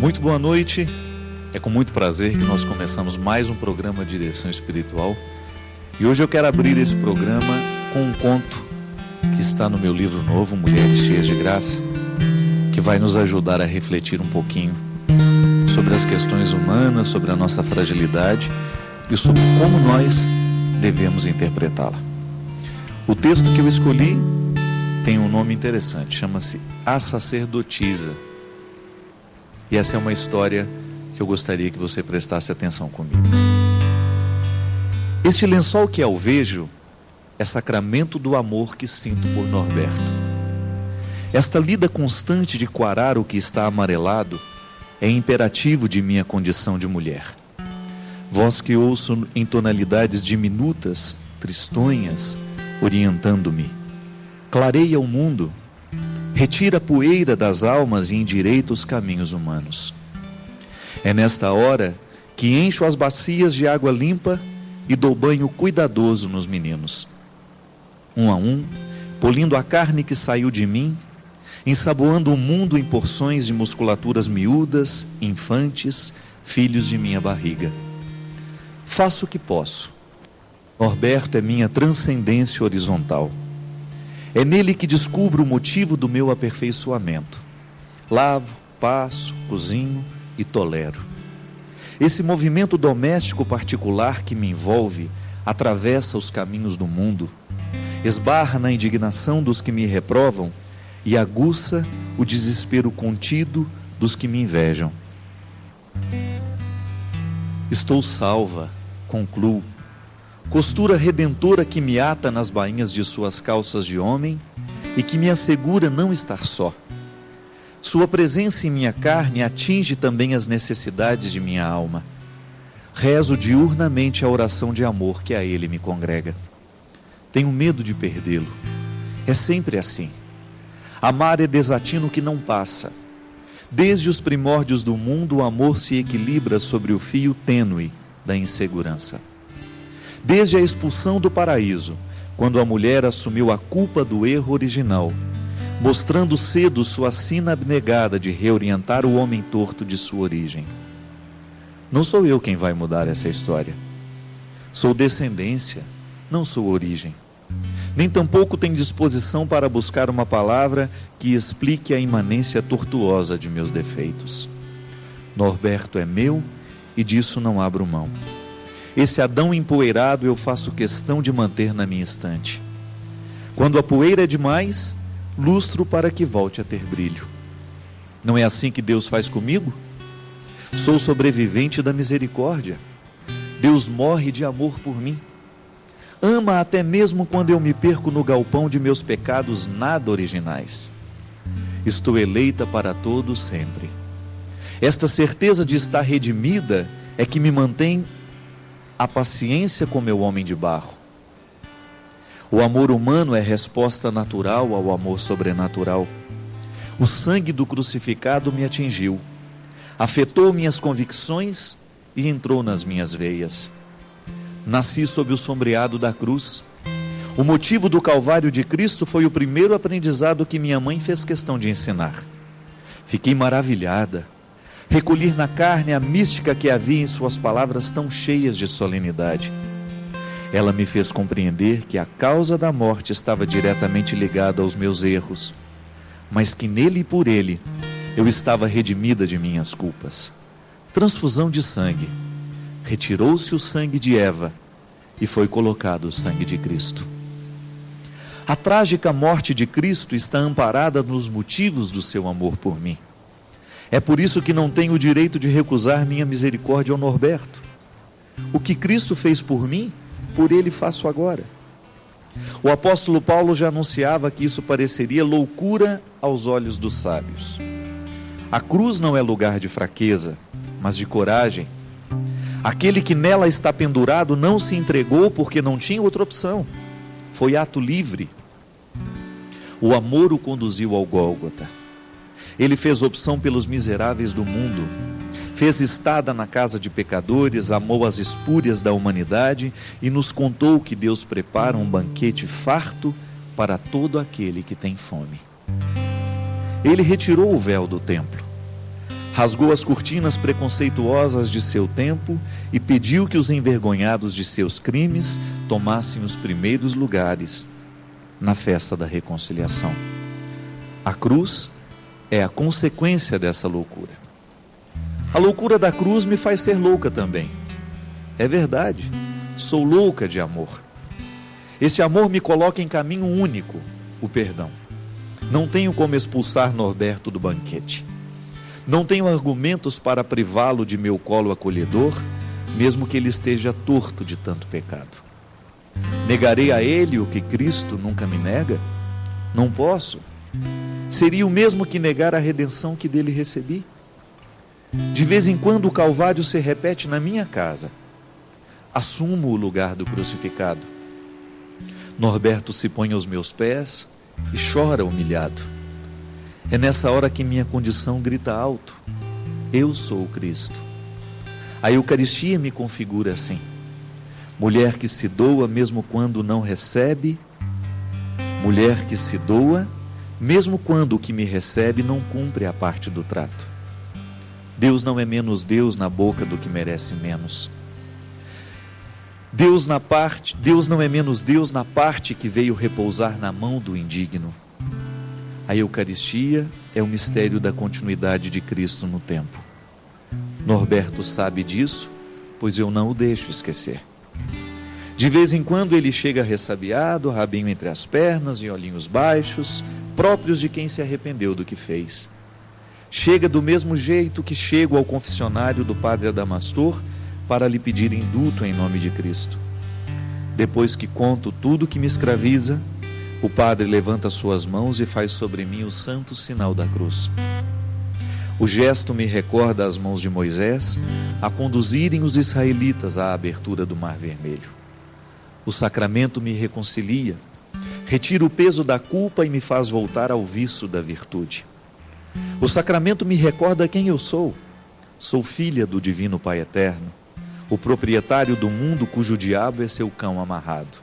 Muito boa noite, é com muito prazer que nós começamos mais um programa de direção espiritual. E hoje eu quero abrir esse programa com um conto que está no meu livro novo, Mulheres Cheias de Graça, que vai nos ajudar a refletir um pouquinho sobre as questões humanas, sobre a nossa fragilidade e sobre como nós devemos interpretá-la. O texto que eu escolhi tem um nome interessante, chama-se A Sacerdotisa. E essa é uma história que eu gostaria que você prestasse atenção comigo. Este lençol que alvejo é sacramento do amor que sinto por Norberto. Esta lida constante de quarar o que está amarelado é imperativo de minha condição de mulher. Voz que ouço em tonalidades diminutas, tristonhas, orientando-me. Clareia o mundo, retira a poeira das almas e endireita os caminhos humanos. É nesta hora que encho as bacias de água limpa e dou banho cuidadoso nos meninos. Um a um, polindo a carne que saiu de mim, ensaboando o mundo em porções de musculaturas miúdas, infantes, filhos de minha barriga. Faço o que posso. Norberto é minha transcendência horizontal. É nele que descubro o motivo do meu aperfeiçoamento. Lavo, passo, cozinho e tolero. Esse movimento doméstico particular que me envolve atravessa os caminhos do mundo, esbarra na indignação dos que me reprovam e aguça o desespero contido dos que me invejam. Estou salva, concluo. Costura redentora que me ata nas bainhas de suas calças de homem e que me assegura não estar só. Sua presença em minha carne atinge também as necessidades de minha alma. Rezo diurnamente a oração de amor que a ele me congrega. Tenho medo de perdê-lo. É sempre assim. Amar é desatino que não passa. Desde os primórdios do mundo, o amor se equilibra sobre o fio tênue da insegurança. Desde a expulsão do paraíso, quando a mulher assumiu a culpa do erro original, mostrando cedo sua sina abnegada de reorientar o homem torto de sua origem. Não sou eu quem vai mudar essa história. Sou descendência, não sou origem. Nem tampouco tenho disposição para buscar uma palavra que explique a imanência tortuosa de meus defeitos. Norberto é meu e disso não abro mão. Esse Adão empoeirado eu faço questão de manter na minha estante. Quando a poeira é demais, lustro para que volte a ter brilho. Não é assim que Deus faz comigo? Sou sobrevivente da misericórdia. Deus morre de amor por mim. Ama até mesmo quando eu me perco no galpão de meus pecados nada originais. Estou eleita para todos sempre. Esta certeza de estar redimida é que me mantém a paciência com meu homem de barro. O amor humano é resposta natural ao amor sobrenatural. O sangue do crucificado me atingiu, afetou minhas convicções e entrou nas minhas veias. Nasci sob o sombreado da cruz. O motivo do Calvário de Cristo foi o primeiro aprendizado que minha mãe fez questão de ensinar. Fiquei maravilhada. Recolhi na carne a mística que havia em suas palavras tão cheias de solenidade. Ela me fez compreender que a causa da morte estava diretamente ligada aos meus erros, mas que nele e por ele eu estava redimida de minhas culpas. Transfusão de sangue. Retirou-se o sangue de Eva e foi colocado o sangue de Cristo. A trágica morte de Cristo está amparada nos motivos do seu amor por mim. É por isso que não tenho o direito de recusar minha misericórdia ao Norberto. O que Cristo fez por mim, por ele faço agora. O apóstolo Paulo já anunciava que isso pareceria loucura aos olhos dos sábios. A cruz não é lugar de fraqueza, mas de coragem. Aquele que nela está pendurado não se entregou porque não tinha outra opção. Foi ato livre. O amor o conduziu ao Gólgota. Ele fez opção pelos miseráveis do mundo, fez estada na casa de pecadores, amou as espúrias da humanidade e nos contou que Deus prepara um banquete farto para todo aquele que tem fome. Ele retirou o véu do templo, Rasgou as cortinas preconceituosas de seu tempo e pediu que os envergonhados de seus crimes tomassem os primeiros lugares na festa da reconciliação. A cruz é a consequência dessa loucura. A loucura da cruz me faz ser louca também. É verdade, sou louca de amor. Esse amor me coloca em caminho único, o perdão. Não tenho como expulsar Norberto do banquete. Não tenho argumentos para privá-lo de meu colo acolhedor, mesmo que ele esteja torto de tanto pecado. Negarei a ele o que Cristo nunca me nega? Não posso. Seria o mesmo que negar a redenção que dele recebi. De vez em quando o Calvário se repete na minha casa. Assumo o lugar do crucificado. Norberto se põe aos meus pés e chora humilhado. É nessa hora que minha condição grita alto: eu sou o Cristo. A Eucaristia me configura assim: mulher que se doa mesmo quando não recebe, mulher que se doa mesmo quando o que me recebe não cumpre a parte do trato. Deus não é menos Deus na boca do que merece menos. Deus não é menos Deus na parte que veio repousar na mão do indigno. A Eucaristia é o mistério da continuidade de Cristo no tempo. Norberto sabe disso, pois eu não o deixo esquecer. De vez em quando ele chega ressabiado, rabinho entre as pernas e olhinhos baixos, próprios de quem se arrependeu do que fez. Chega do mesmo jeito que chego ao confessionário do padre Adamastor para lhe pedir indulto em nome de Cristo. Depois que conto tudo que me escraviza, o padre levanta suas mãos e faz sobre mim o santo sinal da cruz. O gesto me recorda as mãos de Moisés a conduzirem os israelitas à abertura do Mar Vermelho. O sacramento me reconcilia, retira o peso da culpa e me faz voltar ao viço da virtude. O sacramento me recorda quem eu sou. Sou filha do Divino Pai Eterno, o proprietário do mundo cujo diabo é seu cão amarrado.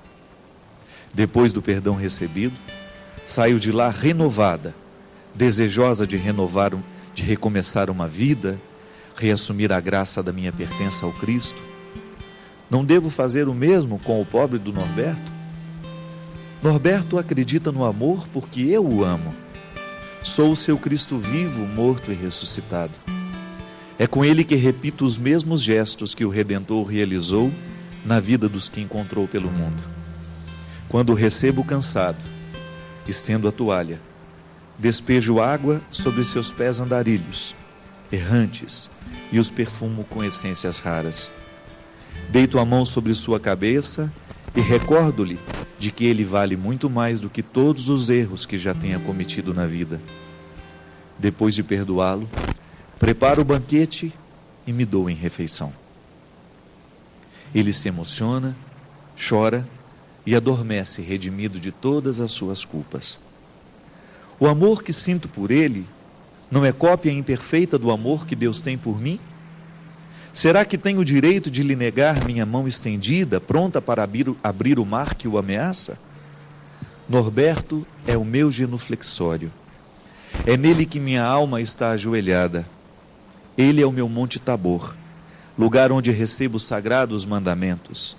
Depois do perdão recebido, saio de lá renovada, desejosa de recomeçar uma vida, reassumir a graça da minha pertença ao Cristo. Não devo fazer o mesmo com o pobre do Norberto? Norberto acredita no amor porque eu o amo. Sou o seu Cristo vivo, morto e ressuscitado. É com ele que repito os mesmos gestos que o Redentor realizou na vida dos que encontrou pelo mundo. Quando o recebo cansado, estendo a toalha, despejo água sobre seus pés andarilhos, errantes, e os perfumo com essências raras. Deito a mão sobre sua cabeça e recordo-lhe de que ele vale muito mais do que todos os erros que já tenha cometido na vida. Depois de perdoá-lo, preparo o banquete e me dou em refeição. Ele se emociona, chora e adormece redimido de todas as suas culpas. O amor que sinto por ele não é cópia imperfeita do amor que Deus tem por mim? Será que tenho o direito de lhe negar minha mão estendida, pronta para abrir o mar que o ameaça? Norberto é o meu genuflexório. É nele que minha alma está ajoelhada. Ele é o meu Monte Tabor, lugar onde recebo os sagrados mandamentos.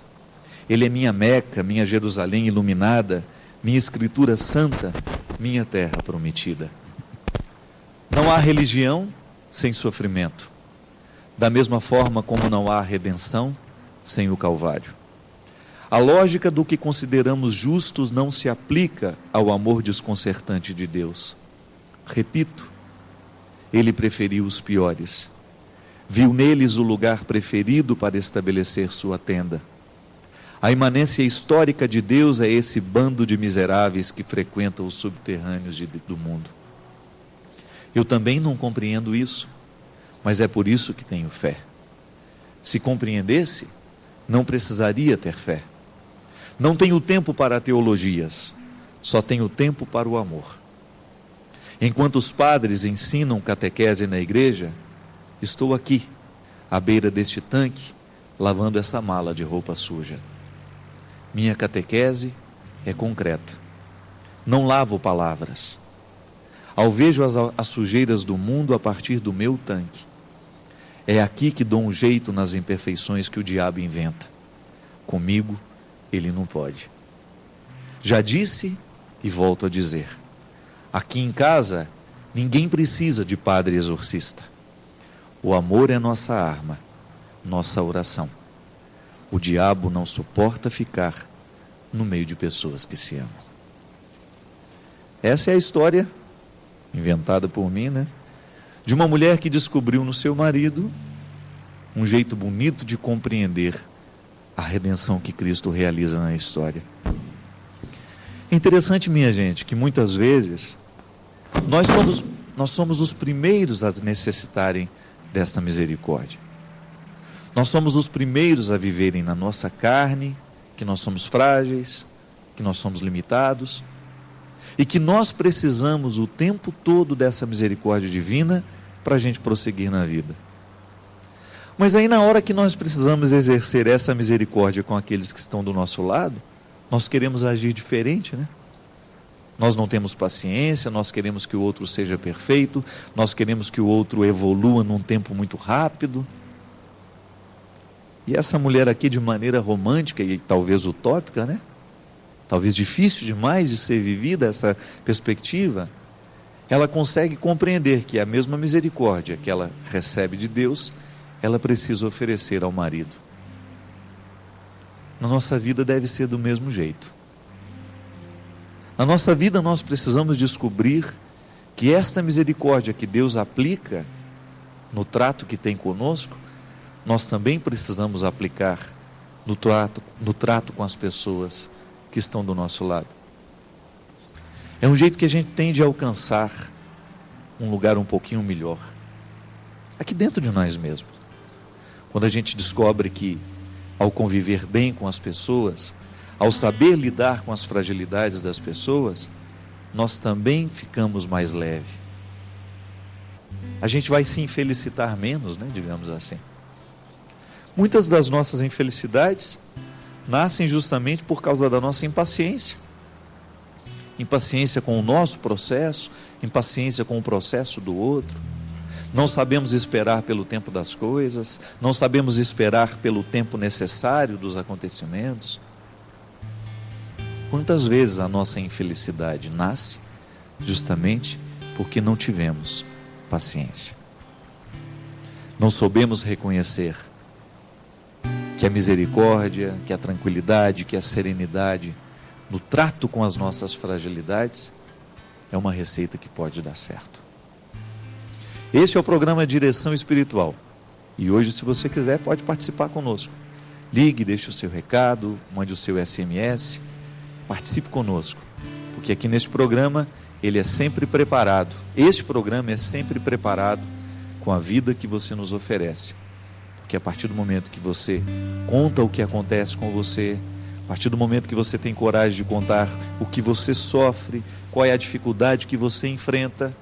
Ele é minha Meca, minha Jerusalém iluminada, minha escritura santa, minha terra prometida. Não há religião sem sofrimento, da mesma forma como não há redenção sem o Calvário. A lógica do que consideramos justos não se aplica ao amor desconcertante de Deus. Repito, ele preferiu os piores. Viu neles o lugar preferido para estabelecer sua tenda. A imanência histórica de Deus é esse bando de miseráveis que frequentam os subterrâneos do mundo. Eu também não compreendo isso, mas é por isso que tenho fé. Se compreendesse, não precisaria ter fé. Não tenho tempo para teologias, só tenho tempo para o amor. Enquanto os padres ensinam catequese na igreja, estou aqui, à beira deste tanque, lavando essa mala de roupa suja. Minha catequese é concreta. Não lavo palavras. Alvejo as sujeiras do mundo a partir do meu tanque. É aqui que dou um jeito nas imperfeições que o diabo inventa. Comigo, ele não pode. Já disse e volto a dizer. Aqui em casa, ninguém precisa de padre exorcista. O amor é nossa arma, nossa oração. O diabo não suporta ficar no meio de pessoas que se amam. Essa é a história, inventada por mim, né? De uma mulher que descobriu no seu marido um jeito bonito de compreender a redenção que Cristo realiza na história. É interessante, minha gente, que muitas vezes nós somos os primeiros a necessitarem desta misericórdia. Nós somos os primeiros a viverem na nossa carne, que nós somos frágeis, que nós somos limitados, e que nós precisamos o tempo todo dessa misericórdia divina para a gente prosseguir na vida. Mas aí na hora que nós precisamos exercer essa misericórdia com aqueles que estão do nosso lado, nós queremos agir diferente, né? Nós não temos paciência, nós queremos que o outro seja perfeito, nós queremos que o outro evolua num tempo muito rápido. E essa mulher aqui, de maneira romântica e talvez utópica, né? Talvez difícil demais de ser vivida essa perspectiva, ela consegue compreender que a mesma misericórdia que ela recebe de Deus, ela precisa oferecer ao marido. Na nossa vida deve ser do mesmo jeito. Na nossa vida nós precisamos descobrir que esta misericórdia que Deus aplica no trato que tem conosco, nós também precisamos aplicar no trato com as pessoas que estão do nosso lado. É um jeito que a gente tem de alcançar um lugar um pouquinho melhor, aqui dentro de nós mesmos. Quando a gente descobre que, ao conviver bem com as pessoas, ao saber lidar com as fragilidades das pessoas, nós também ficamos mais leves. A gente vai se infelicitar menos, né, digamos assim. Muitas das nossas infelicidades nascem justamente por causa da nossa impaciência. Impaciência com o nosso processo, impaciência com o processo do outro. Não sabemos esperar pelo tempo das coisas, não sabemos esperar pelo tempo necessário dos acontecimentos. Quantas vezes a nossa infelicidade nasce justamente porque não tivemos paciência. Não soubemos reconhecer que a misericórdia, que a tranquilidade, que a serenidade no trato com as nossas fragilidades é uma receita que pode dar certo. Este é o programa Direção Espiritual. E hoje, se você quiser, pode participar conosco. Ligue, deixe o seu recado, mande o seu SMS, participe conosco. Porque aqui neste programa, ele é sempre preparado. Este programa é sempre preparado com a vida que você nos oferece. Porque a partir do momento que você conta o que acontece com você, a partir do momento que você tem coragem de contar o que você sofre, qual é a dificuldade que você enfrenta,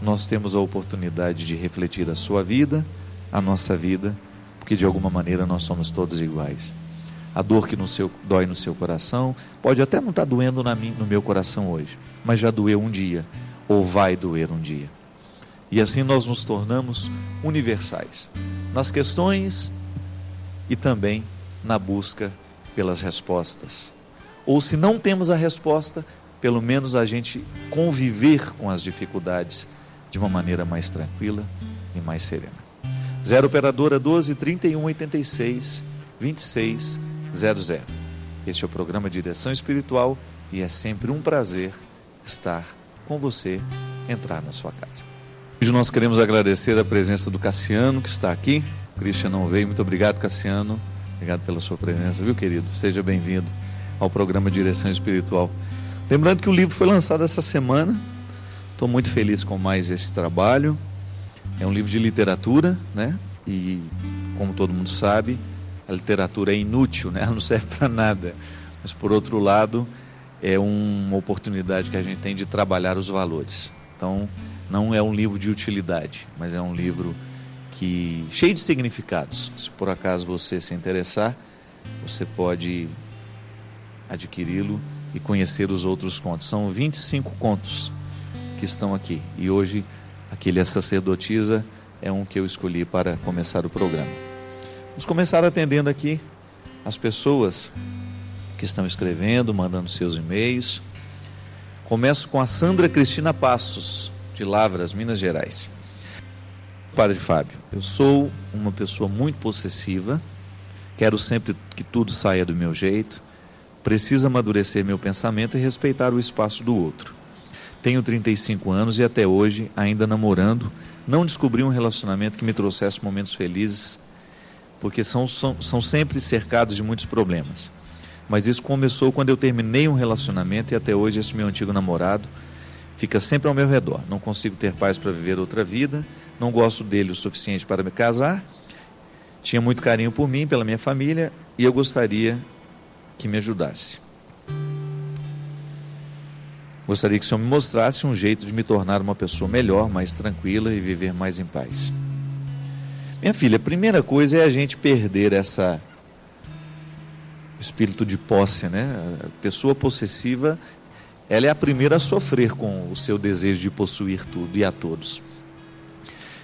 nós temos a oportunidade de refletir a sua vida, a nossa vida, porque de alguma maneira nós somos todos iguais. A dor que dói no seu coração, pode até não estar doendo no meu coração hoje, mas já doeu um dia, ou vai doer um dia. E assim nós nos tornamos universais, nas questões e também na busca pelas respostas. Ou se não temos a resposta, pelo menos a gente conviver com as dificuldades de uma maneira mais tranquila e mais serena. 0 operadora 12 31 86 26 00. Este é o programa Direção Espiritual e é sempre um prazer estar com você, entrar na sua casa. Hoje nós queremos agradecer a presença do Cassiano, que está aqui. O Christian não veio. Muito obrigado, Cassiano. Obrigado pela sua presença, viu, querido? Seja bem-vindo ao programa Direção Espiritual. Lembrando que o livro foi lançado essa semana. Estou muito feliz com mais esse trabalho. É um livro de literatura, né? E, como todo mundo sabe, a literatura é inútil, né? Ela não serve para nada. Mas, por outro lado, é uma oportunidade que a gente tem de trabalhar os valores. Então, não é um livro de utilidade, mas é um livro cheio de significados. Se por acaso você se interessar, você pode adquiri-lo e conhecer os outros contos. São 25 contos que estão aqui. E hoje, aquele A Sacerdotisa é um que eu escolhi para começar o programa. Vamos começar atendendo aqui as pessoas que estão escrevendo, mandando seus e-mails. Começo com a Sandra Cristina Passos, de Lavras, Minas Gerais. Padre Fábio, eu sou uma pessoa muito possessiva, quero sempre que tudo saia do meu jeito, preciso amadurecer meu pensamento e respeitar o espaço do outro. Tenho 35 anos e até hoje, ainda namorando, não descobri um relacionamento que me trouxesse momentos felizes, porque são sempre cercados de muitos problemas. Mas isso começou quando eu terminei um relacionamento e até hoje esse meu antigo namorado fica sempre ao meu redor. Não consigo ter paz para viver outra vida, não gosto dele o suficiente para me casar, tinha muito carinho por mim, pela minha família, e eu gostaria que me ajudasse. Gostaria que o Senhor me mostrasse um jeito de me tornar uma pessoa melhor, mais tranquila e viver mais em paz. Minha filha, a primeira coisa é a gente perder espírito de posse, né? A pessoa possessiva, ela é a primeira a sofrer com o seu desejo de possuir tudo e a todos.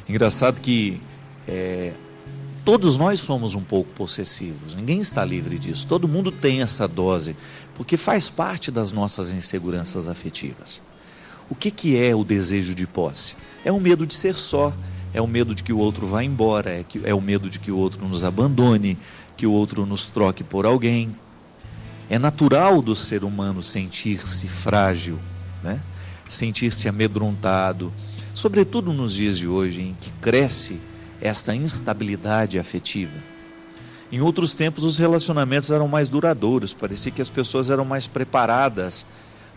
Engraçado que todos nós somos um pouco possessivos, ninguém está livre disso, todo mundo tem essa dose, porque faz parte das nossas inseguranças afetivas. O que é o desejo de posse? É o medo de ser só, é o medo de que o outro vá embora, é o medo de que o outro nos abandone, que o outro nos troque por alguém. É natural do ser humano sentir-se frágil, né? Sentir-se amedrontado, sobretudo nos dias de hoje, em que cresce essa instabilidade afetiva. Em outros tempos, os relacionamentos eram mais duradouros, parecia que as pessoas eram mais preparadas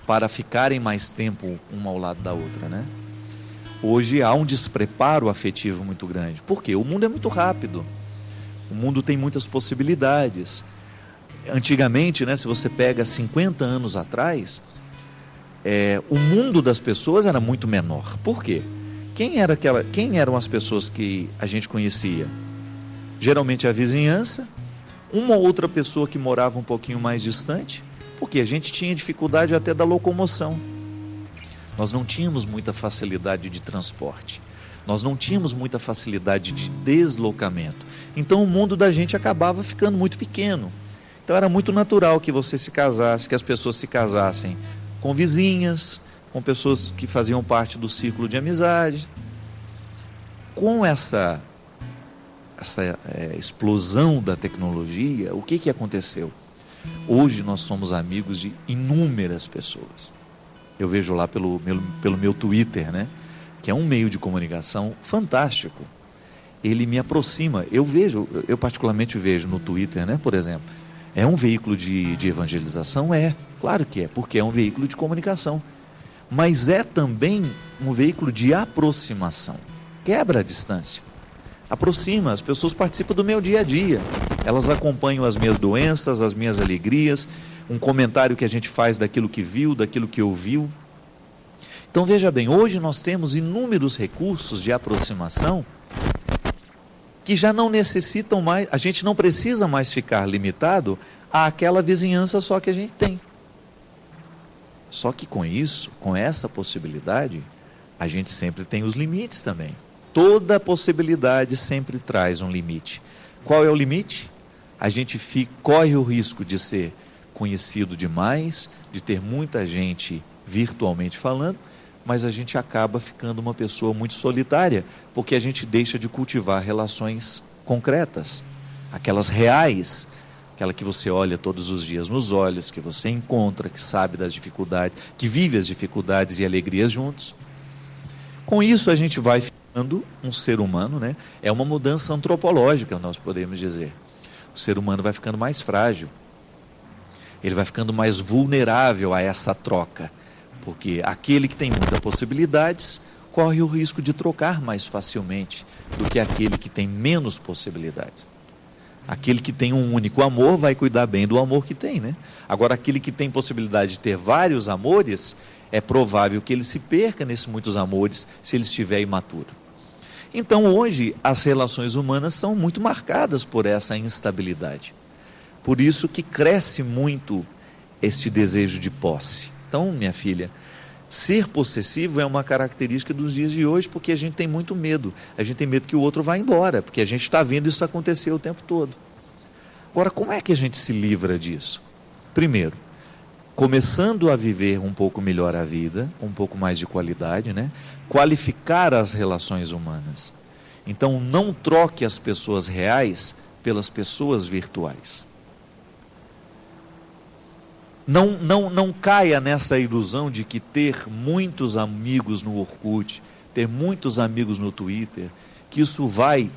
para ficarem mais tempo uma ao lado da outra, né? Hoje há um despreparo afetivo muito grande. Por quê? O mundo é muito rápido. O mundo tem muitas possibilidades. Antigamente, né, se você pega 50 anos atrás, o mundo das pessoas era muito menor. Por quê? Quem eram as pessoas que a gente conhecia? Geralmente a vizinhança, uma ou outra pessoa que morava um pouquinho mais distante, porque a gente tinha dificuldade até da locomoção. Nós não tínhamos muita facilidade de transporte. Nós não tínhamos muita facilidade de deslocamento. Então o mundo da gente acabava ficando muito pequeno. Então era muito natural que você se casasse, que as pessoas se casassem com vizinhas, com pessoas que faziam parte do círculo de amizade. Com essa explosão da tecnologia, o que aconteceu? Hoje nós somos amigos de inúmeras pessoas. Eu vejo lá pelo meu Twitter, né? Que é um meio de comunicação fantástico. Ele me aproxima. Eu particularmente vejo no Twitter, né? Por exemplo, é um veículo de evangelização? Claro que é, porque é um veículo de comunicação. Mas é também um veículo de aproximação. Quebra a distância. Aproxima, as pessoas participam do meu dia a dia. Elas acompanham as minhas doenças, as minhas alegrias, um comentário que a gente faz daquilo que viu, daquilo que ouviu. Então veja bem, hoje nós temos inúmeros recursos de aproximação que já não necessitam mais, a gente não precisa mais ficar limitado àquela vizinhança só que a gente tem. Só que com isso, com essa possibilidade, a gente sempre tem os limites também. Toda possibilidade sempre traz um limite. Qual é o limite? A gente corre o risco de ser conhecido demais, de ter muita gente virtualmente falando, mas a gente acaba ficando uma pessoa muito solitária, porque a gente deixa de cultivar relações concretas, aquelas reais, aquela que você olha todos os dias nos olhos, que você encontra, que sabe das dificuldades, que vive as dificuldades e alegrias juntos. Com isso a gente vai ficando um ser humano, né? É uma mudança antropológica, nós podemos dizer. O ser humano vai ficando mais frágil, ele vai ficando mais vulnerável a essa troca, porque aquele que tem muitas possibilidades corre o risco de trocar mais facilmente do que aquele que tem menos possibilidades. Aquele que tem um único amor vai cuidar bem do amor que tem, né? Agora, aquele que tem possibilidade de ter vários amores, é provável que ele se perca nesses muitos amores se ele estiver imaturo. Então, hoje, as relações humanas são muito marcadas por essa instabilidade. Por isso que cresce muito este desejo de posse. Então, minha filha, Ser possessivo é uma característica dos dias de hoje, porque a gente tem muito medo. A gente tem medo que o outro vá embora, porque a gente está vendo isso acontecer o tempo todo. Agora, como é que a gente se livra disso? Primeiro, começando a viver um pouco melhor a vida, um pouco mais de qualidade, né? Qualificar as relações humanas. Então, não troque as pessoas reais pelas pessoas virtuais. Não caia nessa ilusão de que ter muitos amigos no Orkut, ter muitos amigos no Twitter, que isso vai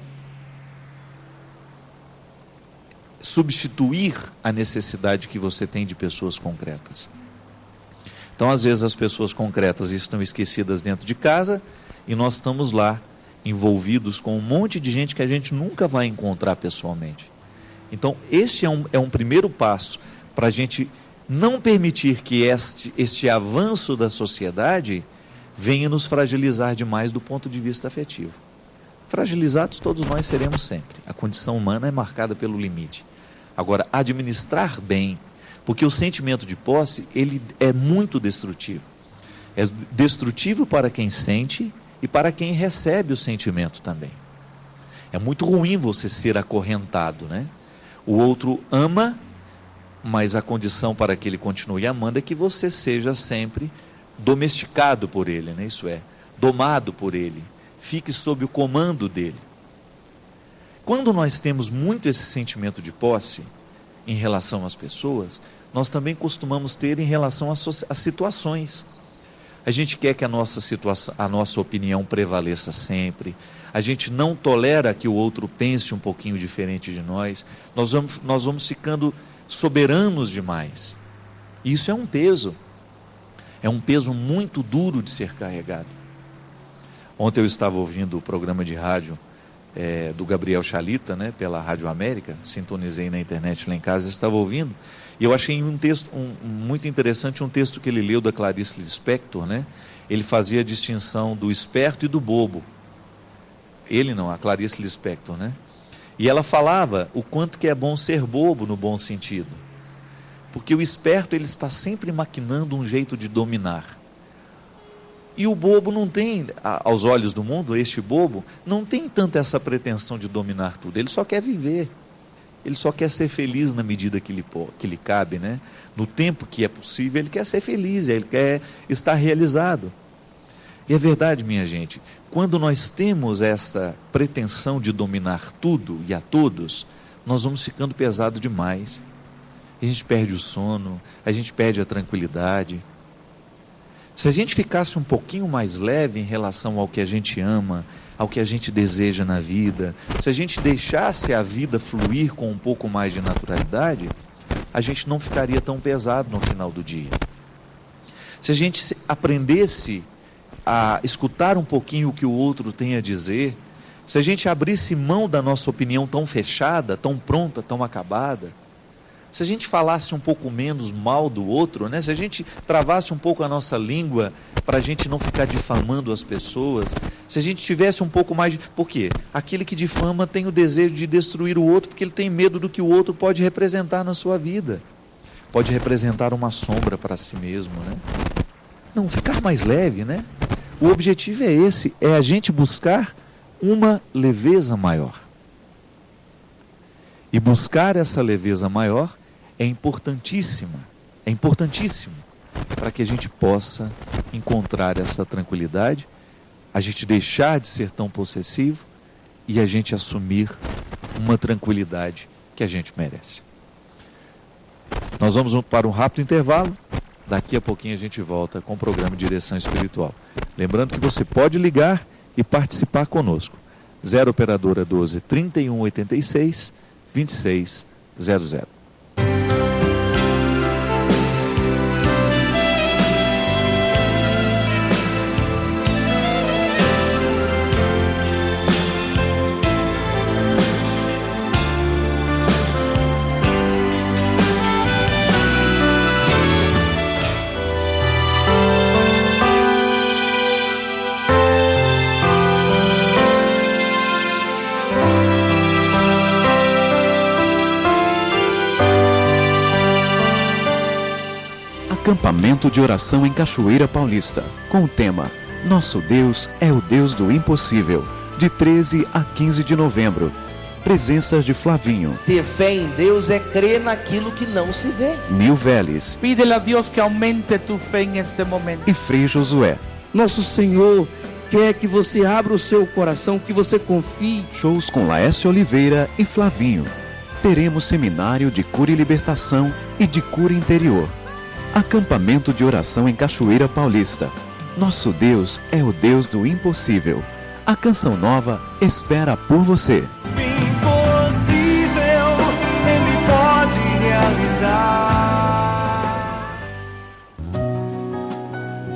substituir a necessidade que você tem de pessoas concretas. Então, às vezes, as pessoas concretas estão esquecidas dentro de casa e nós estamos lá, envolvidos com um monte de gente que a gente nunca vai encontrar pessoalmente. Então, este é um primeiro passo para a gente não permitir que este avanço da sociedade venha nos fragilizar demais do ponto de vista afetivo. Fragilizados todos nós seremos sempre. A condição humana é marcada pelo limite. Agora, administrar bem, porque o sentimento de posse, ele é muito destrutivo. É destrutivo para quem sente e para quem recebe o sentimento também. É muito ruim você ser acorrentado, né? O outro ama, mas a condição para que ele continue amando é que você seja sempre domesticado por ele, né? Isso é, domado por ele, fique sob o comando dele. Quando nós temos muito esse sentimento de posse em relação às pessoas, nós também costumamos ter em relação às situações. A gente quer que a nossa opinião prevaleça sempre, a gente não tolera que o outro pense um pouquinho diferente de nós, nós vamos ficando soberanos demais. Isso é um peso muito duro de ser carregado. Ontem eu estava ouvindo o programa de rádio do Gabriel Chalita, né, pela Rádio América, sintonizei na internet lá em casa, estava ouvindo, e eu achei um texto muito interessante, um texto que ele leu da Clarice Lispector, né? Ele fazia a distinção do esperto e do bobo. Ele não, a Clarice Lispector, né? E ela falava o quanto que é bom ser bobo no bom sentido. Porque o esperto, ele está sempre maquinando um jeito de dominar. E o bobo não tem, aos olhos do mundo, este bobo, não tem tanta essa pretensão de dominar tudo. Ele só quer viver. Ele só quer ser feliz na medida que lhe cabe, né? No tempo que é possível, ele quer ser feliz, ele quer estar realizado. E é verdade, minha gente, quando nós temos essa pretensão de dominar tudo e a todos, nós vamos ficando pesado demais. A gente perde o sono, a gente perde a tranquilidade. Se a gente ficasse um pouquinho mais leve em relação ao que a gente ama, ao que a gente deseja na vida, se a gente deixasse a vida fluir com um pouco mais de naturalidade, a gente não ficaria tão pesado no final do dia. Se a gente aprendesse a escutar um pouquinho o que o outro tem a dizer, se a gente abrisse mão da nossa opinião tão fechada, tão pronta, tão acabada, se a gente falasse um pouco menos mal do outro, né? Se a gente travasse um pouco a nossa língua para a gente não ficar difamando as pessoas, se a gente tivesse um pouco mais de... Por quê? Aquele que difama tem o desejo de destruir o outro porque ele tem medo do que o outro pode representar na sua vida. Pode representar uma sombra para si mesmo, né? Não, ficar mais leve, né? O objetivo é esse, é a gente buscar uma leveza maior. E buscar essa leveza maior é importantíssimo para que a gente possa encontrar essa tranquilidade, a gente deixar de ser tão possessivo e a gente assumir uma tranquilidade que a gente merece. Nós vamos para um rápido intervalo, daqui a pouquinho a gente volta com o programa Direção Espiritual. Lembrando que você pode ligar e participar conosco. 0 operadora 12 31 86 2600. Acampamento de oração em Cachoeira Paulista, com o tema Nosso Deus é o Deus do Impossível, de 13 a 15 de novembro. Presenças de Flavinho. Ter fé em Deus é crer naquilo que não se vê. Nil Vélez. Pídele a Dios que aumente tu fe en este momento. E Frei Josué. Nosso Senhor quer que você abra o seu coração, que você confie. Shows com Laércio Oliveira e Flavinho. Teremos seminário de cura e libertação e de cura interior. Acampamento de oração em Cachoeira Paulista. Nosso Deus é o Deus do impossível. A Canção Nova espera por você. Impossível, Ele pode realizar.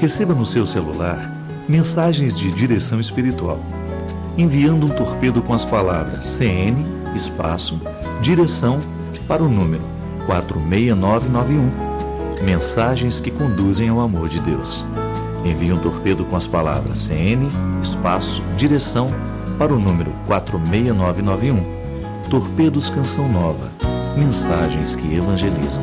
Receba no seu celular mensagens de direção espiritual, enviando um torpedo com as palavras CN, espaço, direção para o número 46991. Mensagens que conduzem ao amor de Deus. Envie um torpedo com as palavras CN, espaço, direção para o número 46991. Torpedos Canção Nova. Mensagens que evangelizam.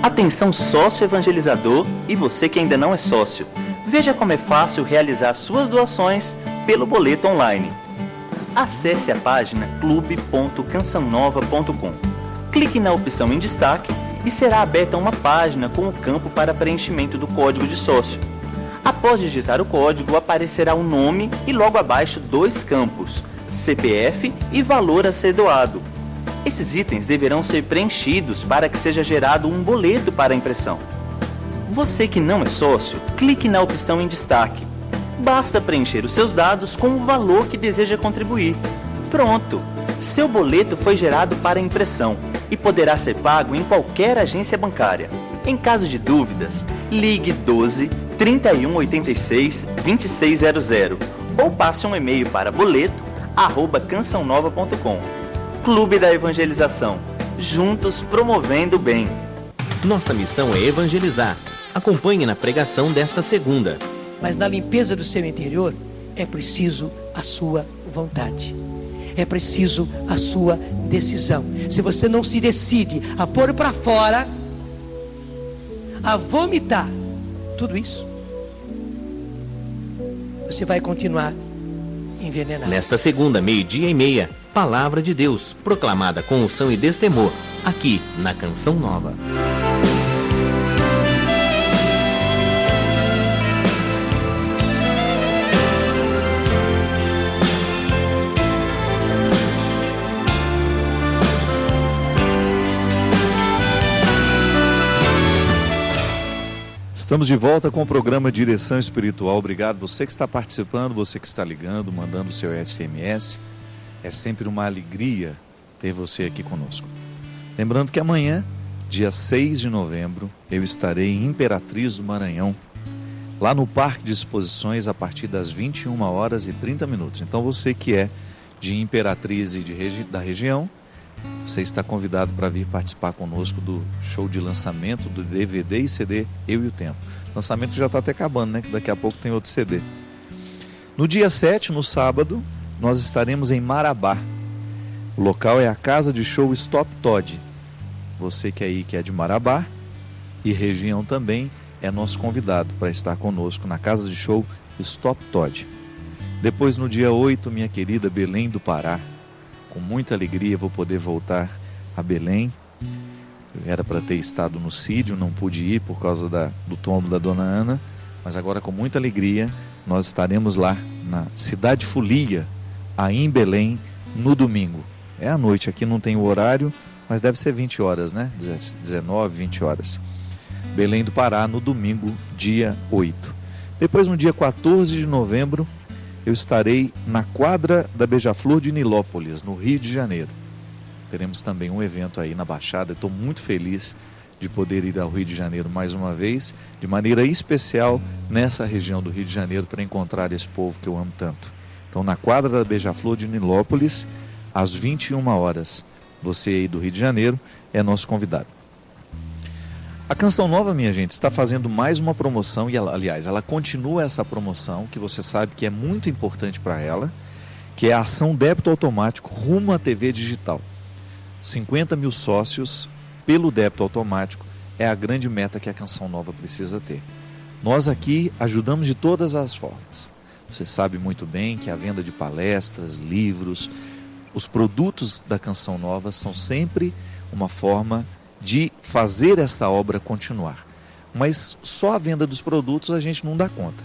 Atenção sócio evangelizador e você que ainda não é sócio. Veja como é fácil realizar suas doações pelo boleto online. Acesse a página clube.cançãonova.com. Clique na opção em destaque e será aberta uma página com o campo para preenchimento do código de sócio. Após digitar o código, aparecerá o nome e logo abaixo 2 campos, CPF e valor a ser doado. Esses itens deverão ser preenchidos para que seja gerado um boleto para impressão. Você que não é sócio, clique na opção em destaque. Basta preencher os seus dados com o valor que deseja contribuir. Pronto! Seu boleto foi gerado para impressão e poderá ser pago em qualquer agência bancária. Em caso de dúvidas, ligue 12 31 86 2600 ou passe um e-mail para boleto@cançãonova.com. Clube da Evangelização, juntos promovendo o bem. Nossa missão é evangelizar. Acompanhe na pregação desta segunda. Mas na limpeza do seu interior é preciso a sua vontade. É preciso a sua decisão. Se você não se decide a pôr para fora, a vomitar tudo isso, você vai continuar envenenado. Nesta segunda, 12:30, Palavra de Deus, proclamada com unção e destemor, aqui na Canção Nova. Estamos de volta com o programa Direção Espiritual. Obrigado você que está participando, você que está ligando, mandando o seu SMS. É sempre uma alegria ter você aqui conosco. Lembrando que amanhã, dia 6 de novembro, eu estarei em Imperatriz do Maranhão, lá no Parque de Exposições, a partir das 21h30. Então você que é de Imperatriz e da região, você está convidado para vir participar conosco do show de lançamento do DVD e CD Eu e o Tempo. O lançamento já está até acabando, né? Que daqui a pouco tem outro CD. No dia 7, no sábado, nós estaremos em Marabá. O local é a Casa de Show Stop Todd. Você que é de Marabá e região também é nosso convidado para estar conosco na Casa de Show Stop Todd. Depois, no dia 8, minha querida Belém do Pará. Com muita alegria vou poder voltar a Belém. Eu era para ter estado no Sídio, não pude ir por causa do tombo da dona Ana, mas agora com muita alegria nós estaremos lá na Cidade Folia, aí em Belém, no domingo. É à noite, aqui não tem o horário, mas deve ser 20 horas, né? 19, 20 horas. Belém do Pará, no domingo, dia 8. Depois, no dia 14 de novembro, eu estarei na quadra da Beija-Flor de Nilópolis, no Rio de Janeiro. Teremos também um evento aí na Baixada. Estou muito feliz de poder ir ao Rio de Janeiro mais uma vez, de maneira especial nessa região do Rio de Janeiro, para encontrar esse povo que eu amo tanto. Então, na quadra da Beija-Flor de Nilópolis, às 21 horas, você aí do Rio de Janeiro é nosso convidado. A Canção Nova, minha gente, está fazendo mais uma promoção e, aliás, ela continua essa promoção, que você sabe que é muito importante para ela, que é a ação débito automático rumo à TV digital. 50 mil sócios pelo débito automático é a grande meta que a Canção Nova precisa ter. Nós aqui ajudamos de todas as formas. Você sabe muito bem que a venda de palestras, livros, os produtos da Canção Nova são sempre uma forma de fazer esta obra continuar. Mas só a venda dos produtos a gente não dá conta.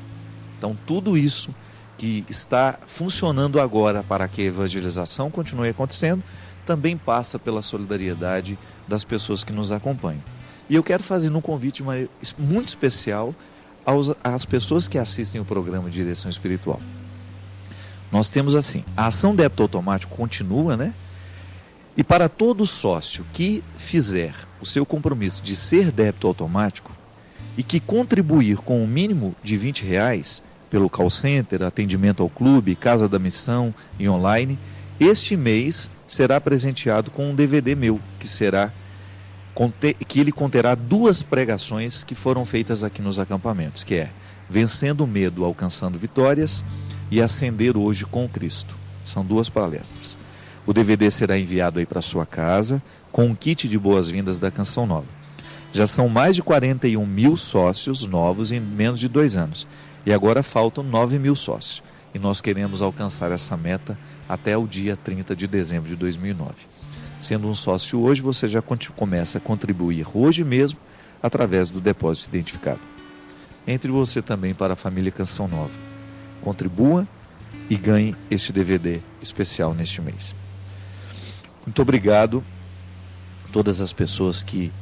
Então tudo isso que está funcionando agora para que a evangelização continue acontecendo, também passa pela solidariedade das pessoas que nos acompanham. E eu quero fazer um convite muito especial às pessoas que assistem o programa de Direção Espiritual. Nós temos assim, a ação débito automático continua, né? E para todo sócio que fizer o seu compromisso de ser débito automático e que contribuir com o mínimo de R$20 pelo call center, atendimento ao clube, casa da missão e online, este mês será presenteado com um DVD meu, que ele conterá 2 pregações que foram feitas aqui nos acampamentos, que é Vencendo o Medo, Alcançando Vitórias e Ascender Hoje com Cristo. São 2 palestras. O DVD será enviado aí para sua casa com um kit de boas-vindas da Canção Nova. Já são mais de 41 mil sócios novos em menos de 2 anos. E agora faltam 9 mil sócios. E nós queremos alcançar essa meta até o dia 30 de dezembro de 2009. Sendo um sócio hoje, você já começa a contribuir hoje mesmo através do depósito identificado. Entre você também para a família Canção Nova. Contribua e ganhe este DVD especial neste mês. Muito obrigado a todas as pessoas que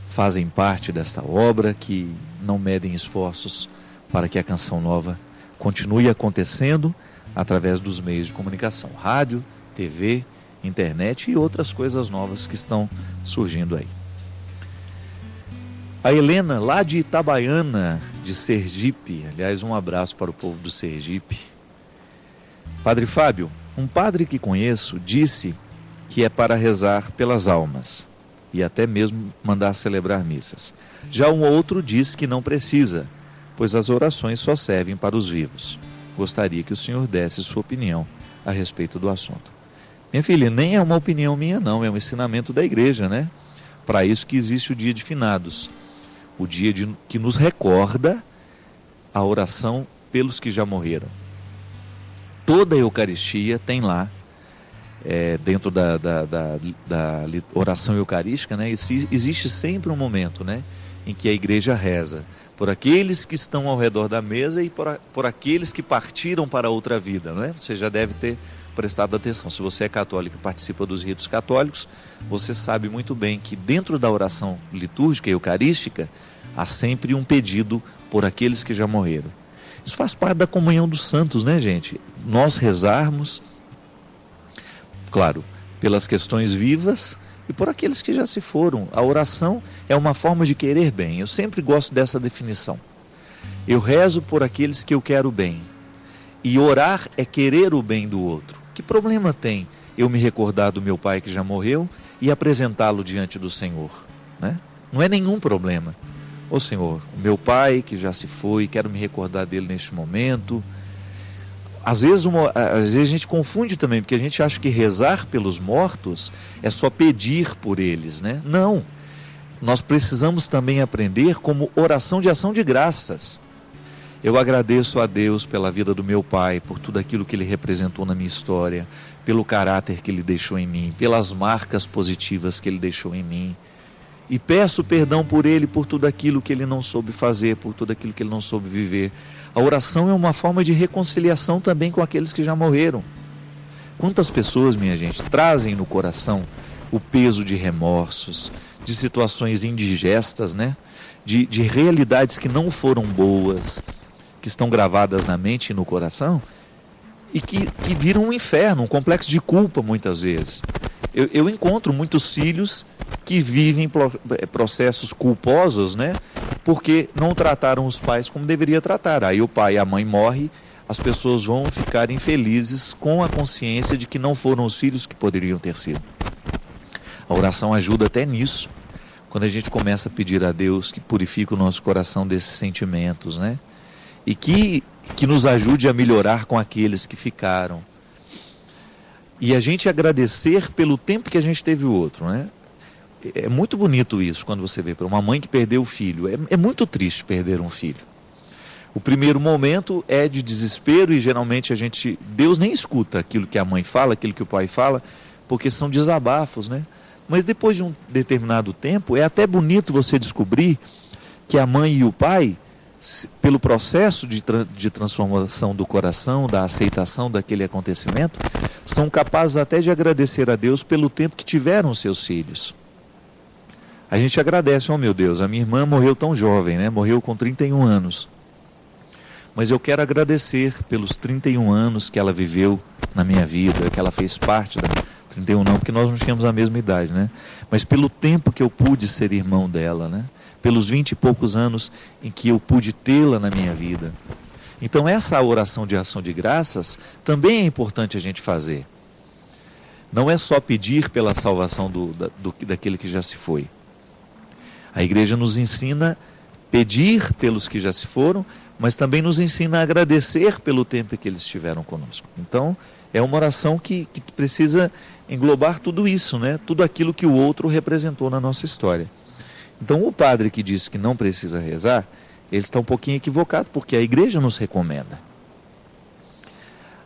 fazem parte desta obra, que não medem esforços para que a Canção Nova continue acontecendo através dos meios de comunicação, rádio, TV, internet e outras coisas novas que estão surgindo aí. A Helena, lá de Itabaiana, de Sergipe, aliás, um abraço para o povo do Sergipe. Padre Fábio, um padre que conheço disse que é para rezar pelas almas e até mesmo mandar celebrar missas. Já um outro diz que não precisa, pois as orações só servem para os vivos. Gostaria que o senhor desse sua opinião a respeito do assunto. Minha filha, nem é uma opinião minha não, é um ensinamento da igreja, né? Para isso que existe o dia de finados, o dia que nos recorda a oração pelos que já morreram. Toda a Eucaristia tem lá, dentro da oração eucarística, né? Existe sempre um momento, né, em que a igreja reza por aqueles que estão ao redor da mesa e por aqueles que partiram para outra vida, não é? Você já deve ter prestado atenção. Se você é católico e participa dos ritos católicos, você sabe muito bem que dentro da oração litúrgica e eucarística há sempre um pedido por aqueles que já morreram. Isso faz parte da comunhão dos santos, né, gente? Nós rezarmos, claro, pelas questões vivas e por aqueles que já se foram. A oração é uma forma de querer bem. Eu sempre gosto dessa definição. Eu rezo por aqueles que eu quero bem. E orar é querer o bem do outro. Que problema tem eu me recordar do meu pai que já morreu e apresentá-lo diante do Senhor, né? Não é nenhum problema. Ô Senhor, o meu pai que já se foi, quero me recordar dele neste momento. Às vezes a gente confunde também, porque a gente acha que rezar pelos mortos é só pedir por eles, né? Não. Nós precisamos também aprender como oração de ação de graças. Eu agradeço a Deus pela vida do meu pai, por tudo aquilo que ele representou na minha história, pelo caráter que ele deixou em mim, pelas marcas positivas que ele deixou em mim. E peço perdão por ele, por tudo aquilo que ele não soube fazer, por tudo aquilo que ele não soube viver. A oração é uma forma de reconciliação também com aqueles que já morreram. Quantas pessoas, minha gente, trazem no coração o peso de remorsos, de situações indigestas, né? De realidades que não foram boas, que estão gravadas na mente e no coração, e que viram um inferno, um complexo de culpa muitas vezes. Eu encontro muitos filhos que vivem processos culposos, né? Porque não trataram os pais como deveria tratar. Aí o pai e a mãe morrem, as pessoas vão ficar infelizes com a consciência de que não foram os filhos que poderiam ter sido. A oração ajuda até nisso, quando a gente começa a pedir a Deus que purifique o nosso coração desses sentimentos, né? E que nos ajude a melhorar com aqueles que ficaram. E a gente agradecer pelo tempo que a gente teve o outro, né? é muito bonito isso, quando você vê para uma mãe que perdeu o filho. É muito triste perder um filho. O primeiro momento é de desespero e geralmente Deus nem escuta aquilo que a mãe fala, aquilo que o pai fala, porque são desabafos, né? Mas depois de um determinado tempo, é até bonito você descobrir que a mãe e o pai, pelo processo de transformação do coração, da aceitação daquele acontecimento, são capazes até de agradecer a Deus pelo tempo que tiveram seus filhos. A gente agradece, oh meu Deus, a minha irmã morreu tão jovem, né? Morreu com 31 anos. Mas eu quero agradecer pelos 31 anos que ela viveu na minha vida, que ela fez parte da... 31 não, porque nós não tínhamos a mesma idade, né? Mas pelo tempo que eu pude ser irmão dela, né? Pelos 20 e poucos anos em que eu pude tê-la na minha vida. Então essa oração de ação de graças também é importante a gente fazer. Não é só pedir pela salvação daquele que já se foi. A igreja nos ensina a pedir pelos que já se foram, mas também nos ensina a agradecer pelo tempo que eles estiveram conosco. Então, é uma oração que precisa englobar tudo isso, né? Tudo aquilo que o outro representou na nossa história. Então, o padre que disse que não precisa rezar, ele está um pouquinho equivocado, porque a igreja nos recomenda.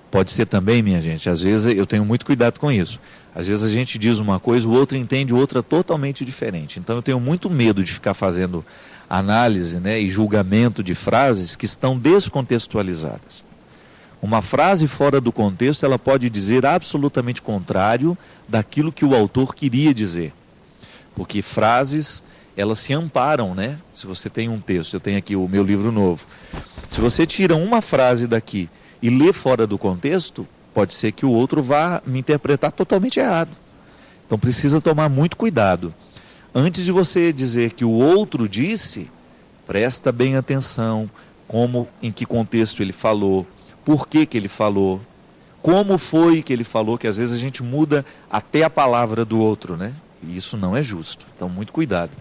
Pode ser também, minha gente, às vezes eu tenho muito cuidado com isso. Às vezes a gente diz uma coisa, o outro entende outra totalmente diferente. Então eu tenho muito medo de ficar fazendo análise, né, e julgamento de frases que estão descontextualizadas. Uma frase fora do contexto, ela pode dizer absolutamente contrário daquilo que o autor queria dizer. Porque frases, elas se amparam, né? Se você tem um texto, eu tenho aqui o meu livro novo. Se você tira uma frase daqui e lê fora do contexto, pode ser que o outro vá me interpretar totalmente errado. Então precisa tomar muito cuidado. Antes de você dizer que o outro disse, presta bem atenção em que contexto ele falou, por que ele falou, como foi que ele falou, que às vezes a gente muda até a palavra do outro, né? E isso não é justo. Então muito cuidado.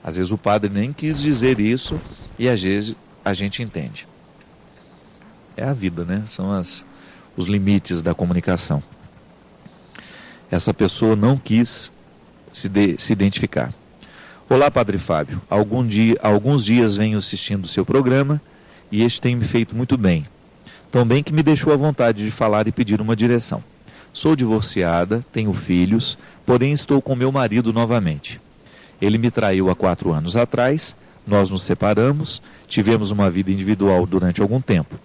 Às vezes o padre nem quis dizer isso e às vezes a gente entende. É a vida, né? São os limites da comunicação. Essa pessoa não quis se identificar. Olá, Padre Fábio. Alguns dias venho assistindo o seu programa e este tem me feito muito bem. Tão bem que me deixou à vontade de falar e pedir uma direção. Sou divorciada, tenho filhos, porém estou com meu marido novamente. Ele me traiu há 4 anos atrás, nós nos separamos, tivemos uma vida individual durante algum tempo.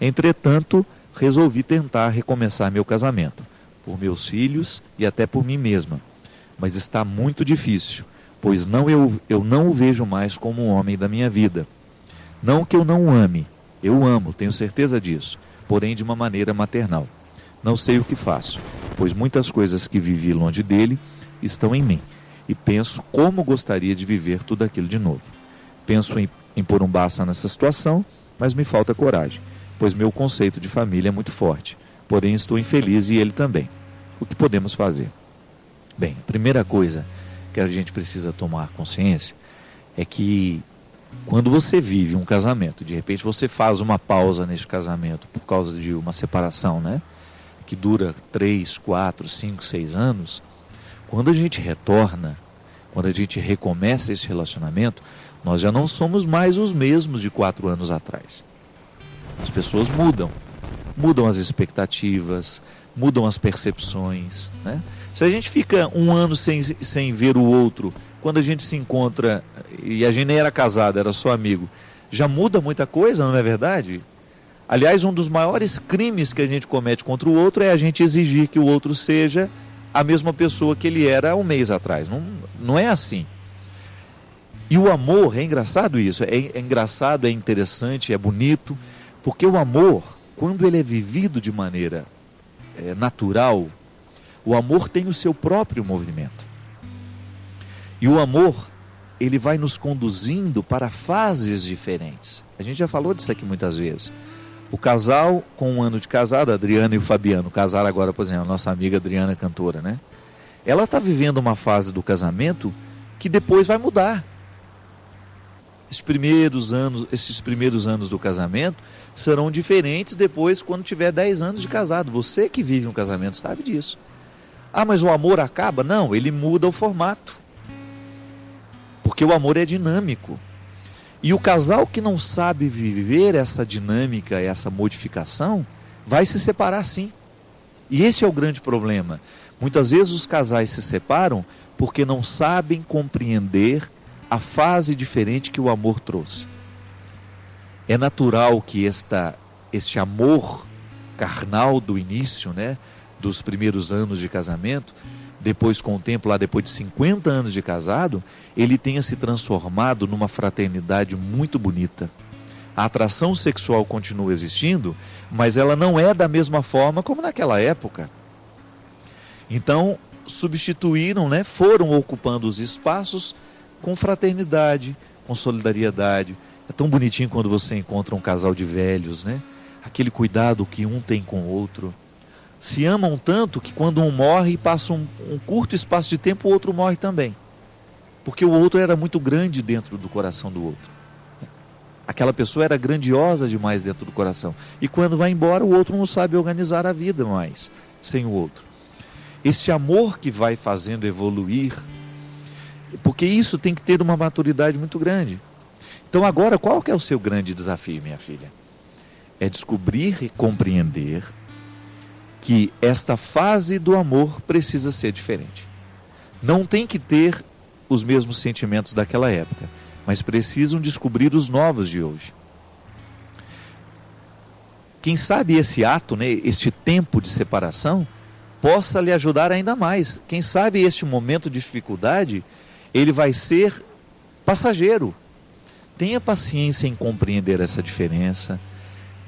Entretanto, resolvi tentar recomeçar meu casamento, por meus filhos e até por mim mesma. Mas está muito difícil, pois eu não o vejo mais como um homem da minha vida. Não que eu não o ame, eu amo, tenho certeza disso, porém de uma maneira maternal. Não sei o que faço, pois muitas coisas que vivi longe dele estão em mim, e penso como gostaria de viver tudo aquilo de novo. Penso em pôr um basta nessa situação, mas me falta coragem, pois meu conceito de família é muito forte, porém estou infeliz e ele também. O que podemos fazer? Bem, a primeira coisa que a gente precisa tomar consciência é que quando você vive um casamento, de repente você faz uma pausa nesse casamento por causa de uma separação, né? Que dura 3, 4, 5, 6 anos, quando a gente retorna, quando a gente recomeça esse relacionamento, nós já não somos mais os mesmos de 4 anos atrás. As pessoas mudam as expectativas, mudam as percepções, né? Se a gente fica 1 ano sem ver o outro, quando a gente se encontra, e a gente nem era casado, era só amigo, já muda muita coisa, não é verdade? Aliás, um dos maiores crimes que a gente comete contra o outro é a gente exigir que o outro seja a mesma pessoa que ele era 1 mês atrás. Não é assim. E o amor, é engraçado isso, é engraçado, é interessante, é bonito, porque o amor, quando ele é vivido de maneira natural, o amor tem o seu próprio movimento. E o amor, ele vai nos conduzindo para fases diferentes. A gente já falou disso aqui muitas vezes. O casal com 1 ano de casado, a Adriana e o Fabiano, casaram agora, por exemplo, a nossa amiga Adriana, cantora, né? Ela está vivendo uma fase do casamento que depois vai mudar. Esses primeiros anos do casamento serão diferentes depois quando tiver 10 anos de casado. Você que vive um casamento sabe disso. Ah, mas o amor acaba? Não, ele muda o formato. porque o amor é dinâmico. E o casal que não sabe viver essa dinâmica, essa modificação, vai se separar sim. E esse é o grande problema. Muitas vezes os casais se separam porque não sabem compreender a fase diferente que o amor trouxe. É natural que este amor carnal do início, né, dos primeiros anos de casamento, depois com o tempo, lá depois de 50 anos de casado, ele tenha se transformado numa fraternidade muito bonita. A atração sexual continua existindo, mas ela não é da mesma forma como naquela época. Então, substituíram, né, foram ocupando os espaços com fraternidade, com solidariedade. É tão bonitinho quando você encontra um casal de velhos, né? Aquele cuidado que um tem com o outro. Se amam tanto que quando um morre, passa um curto espaço de tempo, o outro morre também. Porque o outro era muito grande dentro do coração do outro. Aquela pessoa era grandiosa demais dentro do coração. E quando vai embora, o outro não sabe organizar a vida mais sem o outro. Esse amor que vai fazendo evoluir, porque isso tem que ter uma maturidade muito grande. Então agora, qual que é o seu grande desafio, minha filha? É descobrir e compreender que esta fase do amor precisa ser diferente. Não tem que ter os mesmos sentimentos daquela época, mas precisam descobrir os novos de hoje. Quem sabe esse ato, né, este tempo de separação, possa lhe ajudar ainda mais. Quem sabe este momento de dificuldade, ele vai ser passageiro. Tenha paciência em compreender essa diferença.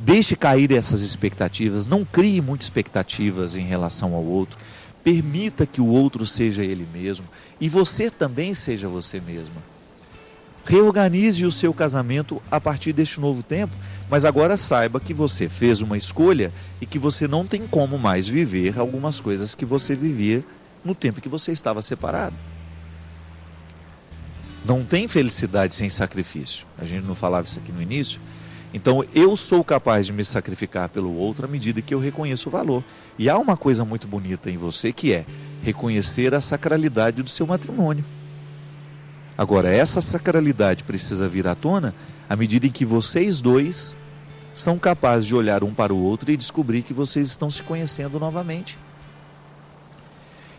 Deixe cair essas expectativas, não crie muitas expectativas em relação ao outro. Permita que o outro seja ele mesmo e você também seja você mesma. Reorganize o seu casamento a partir deste novo tempo, mas agora saiba que você fez uma escolha e que você não tem como mais viver algumas coisas que você vivia no tempo que você estava separado. Não tem felicidade sem sacrifício. A gente não falava isso aqui no início? Então eu sou capaz de me sacrificar pelo outro à medida que eu reconheço o valor. E há uma coisa muito bonita em você que é reconhecer a sacralidade do seu matrimônio. Agora, essa sacralidade precisa vir à tona à medida em que vocês dois são capazes de olhar um para o outro e descobrir que vocês estão se conhecendo novamente.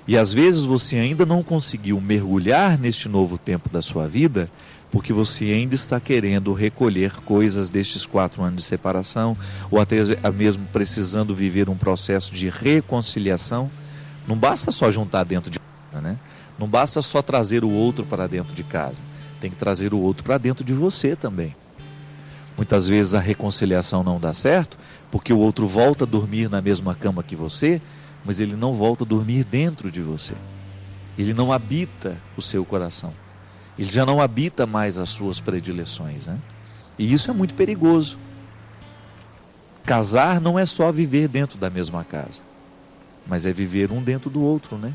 E às vezes você ainda não conseguiu mergulhar neste novo tempo da sua vida porque você ainda está querendo recolher coisas destes 4 anos de separação, ou até mesmo precisando viver um processo de reconciliação. Não basta só juntar dentro de casa, né? Não basta só trazer o outro para dentro de casa. Tem que trazer o outro para dentro de você também. Muitas vezes a reconciliação não dá certo, porque o outro volta a dormir na mesma cama que você, mas ele não volta a dormir dentro de você. Ele não habita o seu coração. Ele já não habita mais as suas predileções, né? E isso é muito perigoso. Casar não é só viver dentro da mesma casa, mas é viver um dentro do outro, né?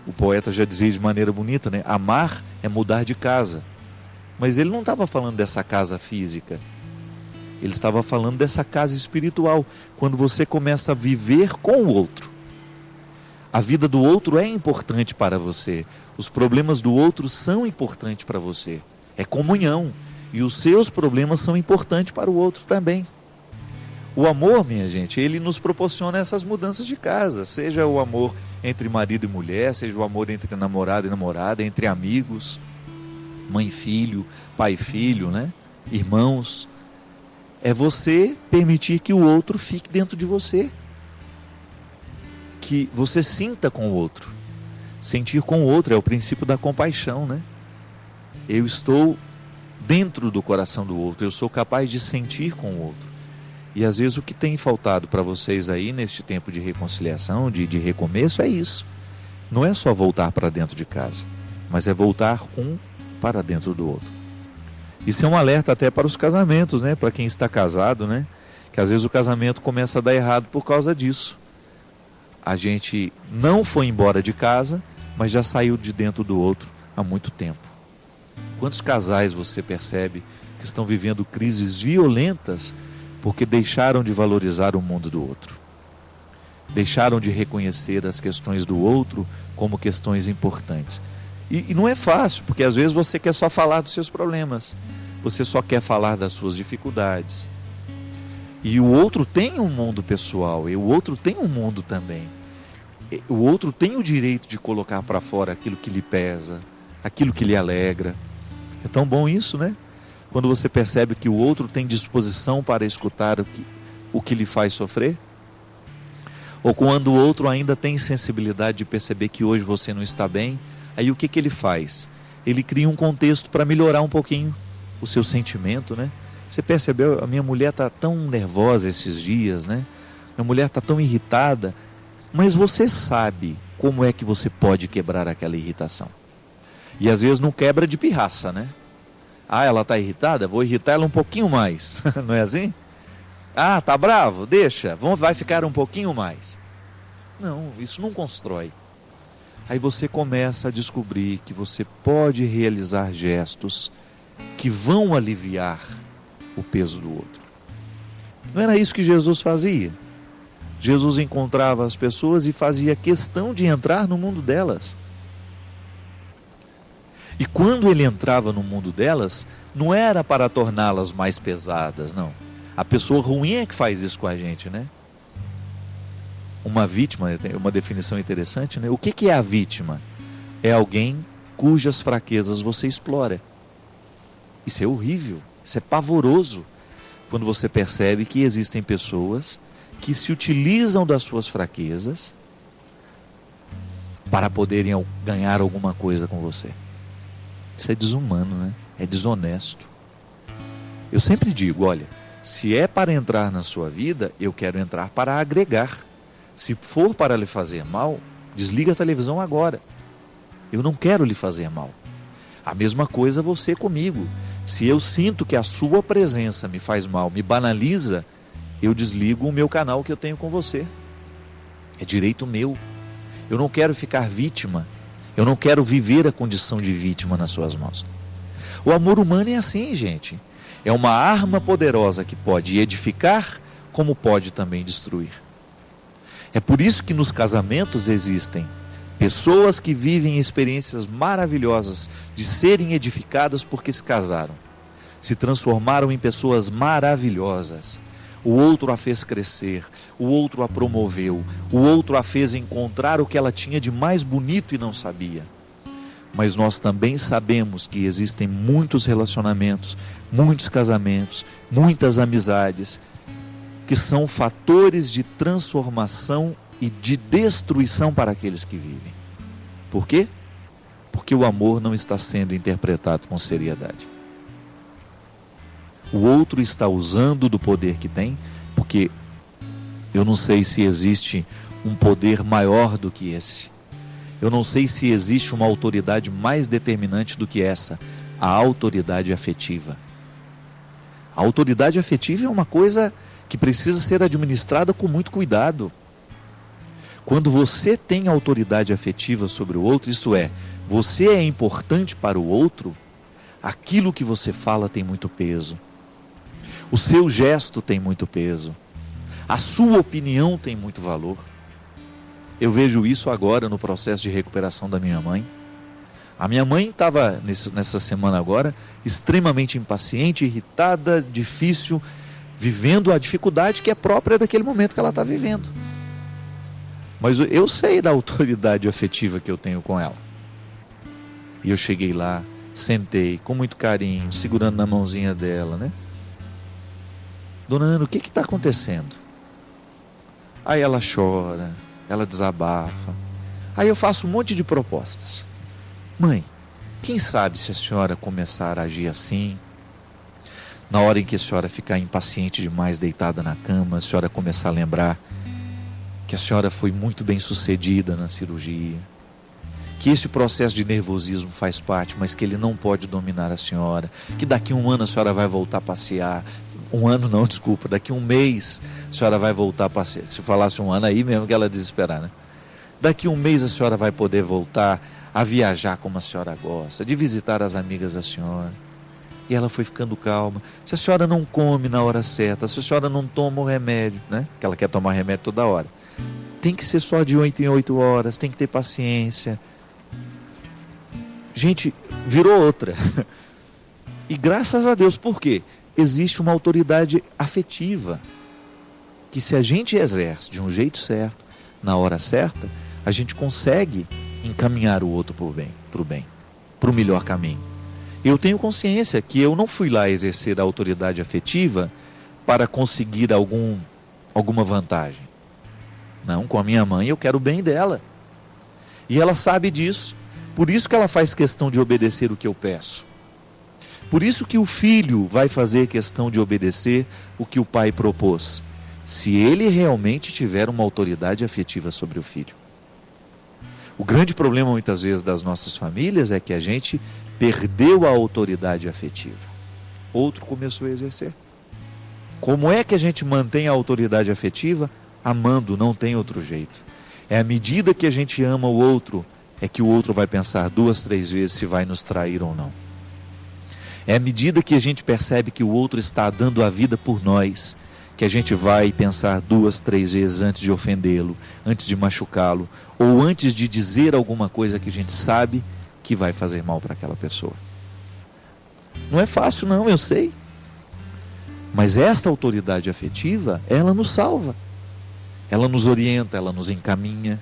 O poeta já dizia de maneira bonita, né? Amar é mudar de casa. Mas ele não estava falando dessa casa física. Ele estava falando dessa casa espiritual. Quando você começa a viver com o outro. A vida do outro é importante para você. Os problemas do outro são importantes para você. É comunhão. E os seus problemas são importantes para o outro também. O amor, minha gente, ele nos proporciona essas mudanças de casa. Seja o amor entre marido e mulher, seja o amor entre namorado e namorada, entre amigos, mãe e filho, pai e filho, né? Irmãos. É você permitir que o outro fique dentro de você. Que você sinta com o outro. Sentir com o outro é o princípio da compaixão, né? Eu estou dentro do coração do outro, eu sou capaz de sentir com o outro. E às vezes o que tem faltado para vocês aí neste tempo de reconciliação, de recomeço, é isso. Não é só voltar para dentro de casa, mas é voltar um para dentro do outro. Isso é um alerta até para os casamentos, né? Para quem está casado, né? Que às vezes o casamento começa a dar errado por causa disso. A gente não foi embora de casa, mas já saiu de dentro do outro há muito tempo. Quantos casais você percebe que estão vivendo crises violentas porque deixaram de valorizar o mundo do outro? Deixaram de reconhecer as questões do outro como questões importantes. E não é fácil, porque às vezes você quer só falar dos seus problemas. Você só quer falar das suas dificuldades. E o outro tem um mundo pessoal, e o outro tem um mundo também. O outro tem o direito de colocar para fora aquilo que lhe pesa, aquilo que lhe alegra. É tão bom isso, né? Quando você percebe que o outro tem disposição para escutar o que lhe faz sofrer. Ou quando o outro ainda tem sensibilidade de perceber que hoje você não está bem, aí o que ele faz? Ele cria um contexto para melhorar um pouquinho o seu sentimento, né? Você percebeu, a minha mulher está tão nervosa esses dias, né? Minha mulher está tão irritada, mas você sabe como é que você pode quebrar aquela irritação. E às vezes não quebra de pirraça, né? Ah, ela está irritada? Vou irritar ela um pouquinho mais. Não é assim? Ah, tá bravo? Deixa, vai ficar um pouquinho mais. Não, isso não constrói. Aí você começa a descobrir que você pode realizar gestos que vão aliviar o peso do outro. Não era isso que Jesus fazia? Jesus encontrava as pessoas e fazia questão de entrar no mundo delas. E quando ele entrava no mundo delas, não era para torná-las mais pesadas, não. A pessoa ruim é que faz isso com a gente, né? Uma vítima, tem uma definição interessante, né? O que é a vítima? É alguém cujas fraquezas você explora. Isso é horrível, isso é pavoroso, quando você percebe que existem pessoas que se utilizam das suas fraquezas para poderem ganhar alguma coisa com você. Isso é desumano, né? É desonesto. Eu sempre digo, olha, se é para entrar na sua vida, eu quero entrar para agregar. Se for para lhe fazer mal, desliga a televisão agora. Eu não quero lhe fazer mal. A mesma coisa você comigo. Se eu sinto que a sua presença me faz mal, me banaliza, eu desligo o meu canal que eu tenho com você. É direito meu. Eu não quero ficar vítima. Eu não quero viver a condição de vítima nas suas mãos. O amor humano é assim, gente. É uma arma poderosa que pode edificar, como pode também destruir. É por isso que nos casamentos existem pessoas que vivem experiências maravilhosas de serem edificadas porque se casaram. Se transformaram em pessoas maravilhosas. O outro a fez crescer, o outro a promoveu, o outro a fez encontrar o que ela tinha de mais bonito e não sabia. Mas nós também sabemos que existem muitos relacionamentos, muitos casamentos, muitas amizades, que são fatores de transformação e de destruição para aqueles que vivem. Por quê? Porque o amor não está sendo interpretado com seriedade. O outro está usando do poder que tem, porque eu não sei se existe um poder maior do que esse. Eu não sei se existe uma autoridade mais determinante do que essa, a autoridade afetiva. A autoridade afetiva é uma coisa que precisa ser administrada com muito cuidado. Quando você tem autoridade afetiva sobre o outro, isto é, você é importante para o outro, aquilo que você fala tem muito peso. O seu gesto tem muito peso. A sua opinião tem muito valor. Eu vejo isso agora no processo de recuperação da minha mãe. A minha mãe estava nessa semana agora extremamente impaciente, irritada, difícil, vivendo a dificuldade que é própria daquele momento que ela está vivendo. Mas eu sei da autoridade afetiva que eu tenho com ela. E eu cheguei lá, sentei com muito carinho, segurando na mãozinha dela, né? Dona Ana, o que está acontecendo? Aí ela chora, ela desabafa. Aí eu faço um monte de propostas. Mãe, quem sabe se a senhora começar a agir assim, na hora em que a senhora ficar impaciente demais deitada na cama, a senhora começar a lembrar que a senhora foi muito bem sucedida na cirurgia, que esse processo de nervosismo faz parte, mas que ele não pode dominar a senhora, que daqui a um ano a senhora vai voltar a passear. Um ano não, desculpa, daqui a um mês a senhora vai voltar a passear. Se falasse um ano aí mesmo que ela desesperar, né? Daqui a um mês a senhora vai poder voltar a viajar como a senhora gosta, de visitar as amigas da senhora. E ela foi ficando calma. Se a senhora não come na hora certa, se a senhora não toma o remédio, né? Que ela quer tomar remédio toda hora. Tem que ser só de 8 em 8 horas, tem que ter paciência. Gente, virou outra. E graças a Deus, por quê? Existe uma autoridade afetiva, que se a gente exerce de um jeito certo, na hora certa, a gente consegue encaminhar o outro para o melhor caminho. Eu tenho consciência que eu não fui lá exercer a autoridade afetiva para conseguir alguma vantagem. Não, com a minha mãe eu quero o bem dela. E ela sabe disso. Por isso que ela faz questão de obedecer o que eu peço. Por isso que o filho vai fazer questão de obedecer o que o pai propôs, se ele realmente tiver uma autoridade afetiva sobre o filho. O grande problema muitas vezes das nossas famílias é que a gente perdeu a autoridade afetiva. Outro começou a exercer. Como é que a gente mantém a autoridade afetiva? Amando, não tem outro jeito. É à medida que a gente ama o outro, é que o outro vai pensar 2, 3 vezes se vai nos trair ou não. É à medida que a gente percebe que o outro está dando a vida por nós, que a gente vai pensar 2, 3 vezes antes de ofendê-lo, antes de machucá-lo, ou antes de dizer alguma coisa que a gente sabe que vai fazer mal para aquela pessoa. Não é fácil não, eu sei. Mas essa autoridade afetiva, ela nos salva. Ela nos orienta, ela nos encaminha.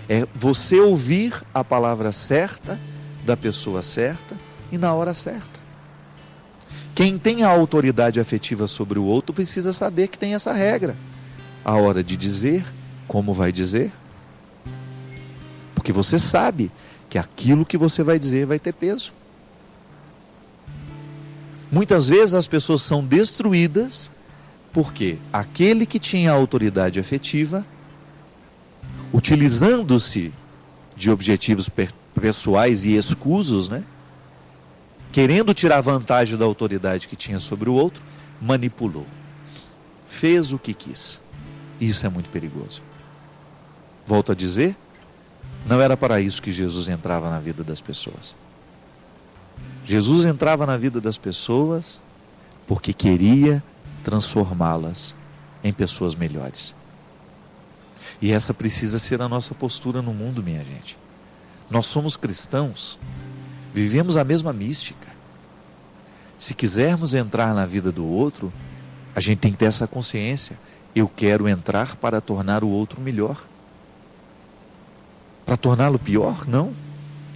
É você ouvir a palavra certa, da pessoa certa e na hora certa. Quem tem a autoridade afetiva sobre o outro precisa saber que tem essa regra. A hora de dizer, como vai dizer. Porque você sabe que aquilo que você vai dizer vai ter peso. Muitas vezes as pessoas são destruídas porque aquele que tinha a autoridade afetiva, utilizando-se de objetivos pessoais e escusos, querendo tirar vantagem da autoridade que tinha sobre o outro, manipulou. Fez o que quis. Isso é muito perigoso. Volto a dizer, não era para isso que Jesus entrava na vida das pessoas. Jesus entrava na vida das pessoas porque queria transformá-las em pessoas melhores. E essa precisa ser a nossa postura no mundo, minha gente. Nós somos cristãos, vivemos a mesma mística. Se quisermos entrar na vida do outro, a gente tem que ter essa consciência. Eu quero entrar para tornar o outro melhor. Para torná-lo pior? Não.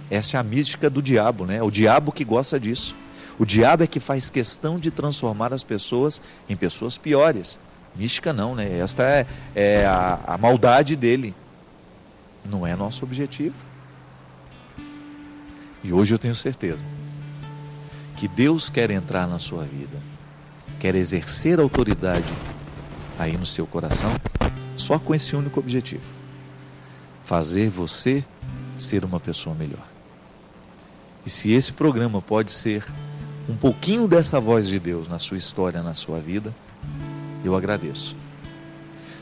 Essa é a mística do diabo, É o diabo que gosta disso. O diabo é que faz questão de transformar as pessoas em pessoas piores. Mística não, Esta é a maldade dele. Não é nosso objetivo. E hoje eu tenho certeza que Deus quer entrar na sua vida, quer exercer autoridade aí no seu coração, só com esse único objetivo: fazer você ser uma pessoa melhor. E se esse programa pode ser um pouquinho dessa voz de Deus na sua história, na sua vida, eu agradeço.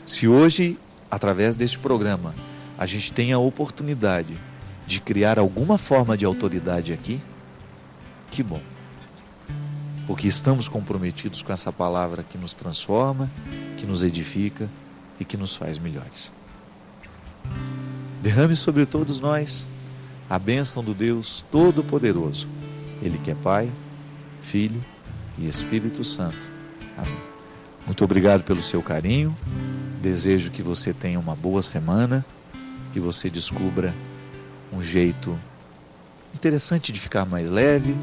Se hoje, através deste programa, a gente tem a oportunidade de criar alguma forma de autoridade aqui, que bom. Porque estamos comprometidos com essa palavra que nos transforma, que nos edifica e que nos faz melhores. Derrame sobre todos nós a bênção do Deus Todo-Poderoso. Ele que é Pai, Filho e Espírito Santo. Amém. Muito obrigado pelo seu carinho. Desejo que você tenha uma boa semana, que você descubra um jeito interessante de ficar mais leve,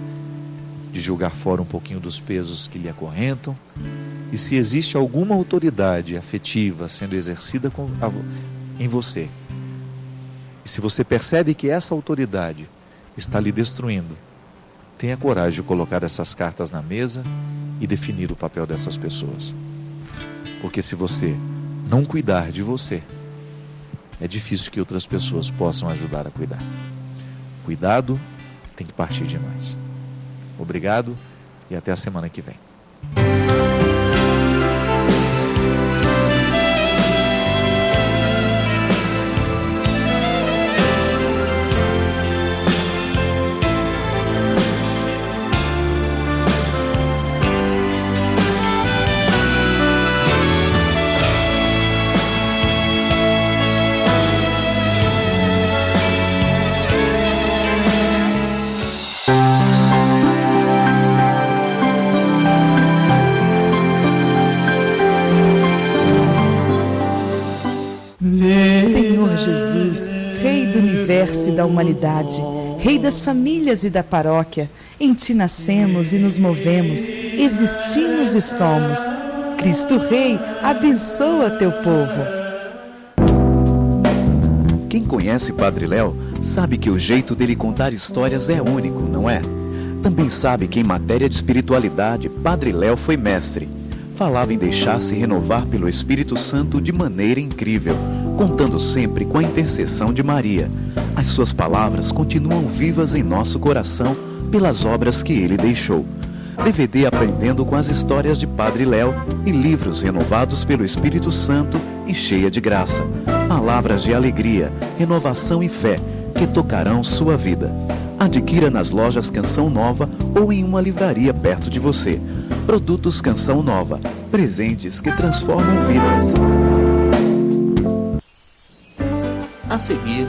de jogar fora um pouquinho dos pesos que lhe acorrentam. E se existe alguma autoridade afetiva sendo exercida em você, e se você percebe que essa autoridade está lhe destruindo, tenha coragem de colocar essas cartas na mesa e definir o papel dessas pessoas. Porque se você não cuidar de você, é difícil que outras pessoas possam ajudar a cuidar. Cuidado tem que partir de nós. Obrigado e até a semana que vem. universo e da humanidade, Rei das famílias e da paróquia, em Ti nascemos e nos movemos, existimos e somos. Cristo Rei, abençoa Teu povo. Quem conhece Padre Léo sabe que o jeito dele contar histórias é único, não é? Também sabe que em matéria de espiritualidade, Padre Léo foi mestre. Falava em deixar-se renovar pelo Espírito Santo de maneira incrível, contando sempre com a intercessão de Maria. As suas palavras continuam vivas em nosso coração pelas obras que ele deixou. DVD Aprendendo com as Histórias de Padre Léo e livros renovados pelo Espírito Santo e cheia de graça. Palavras de alegria, renovação e fé que tocarão sua vida. Adquira nas lojas Canção Nova ou em uma livraria perto de você. Produtos Canção Nova, presentes que transformam vidas. A seguir,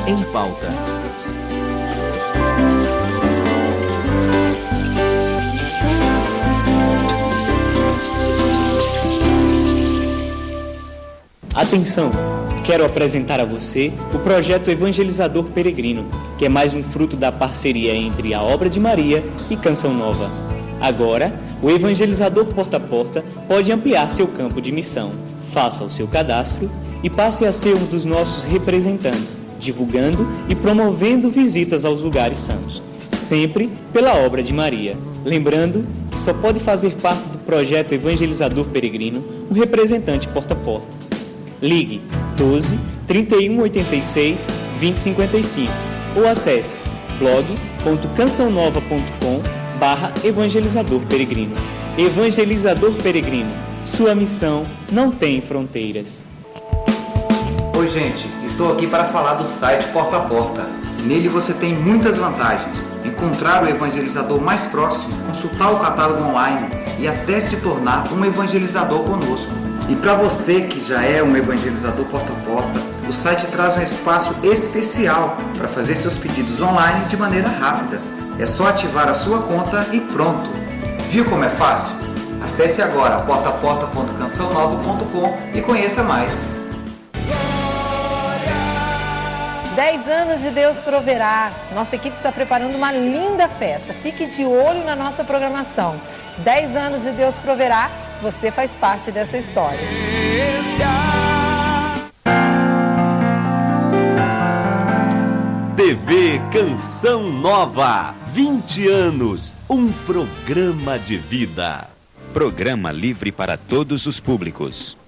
Em Pauta. Atenção! Quero apresentar a você o projeto Evangelizador Peregrino, que é mais um fruto da parceria entre a Obra de Maria e Canção Nova. Agora, o Evangelizador Porta a Porta pode ampliar seu campo de missão. Faça o seu cadastro e passe a ser um dos nossos representantes, divulgando e promovendo visitas aos lugares santos, sempre pela Obra de Maria. Lembrando que só pode fazer parte do projeto Evangelizador Peregrino o representante Porta a Porta. Ligue 12 31 86 20 55 ou acesse blog.cançãonova.com/evangelizador peregrino. Evangelizador Peregrino, sua missão não tem fronteiras. Oi gente, estou aqui para falar do site Porta a Porta. Nele você tem muitas vantagens: encontrar o evangelizador mais próximo, consultar o catálogo online e até se tornar um evangelizador conosco. E para você que já é um evangelizador porta a porta, o site traz um espaço especial para fazer seus pedidos online de maneira rápida. É só ativar a sua conta e pronto. Viu como é fácil? Acesse agora portaaporta.cançãonova.com e conheça mais. 10 anos de Deus Proverá. Nossa equipe está preparando uma linda festa. Fique de olho na nossa programação. 10 anos de Deus Proverá, você faz parte dessa história. TV Canção Nova, 20 anos, um programa de vida. Programa livre para todos os públicos.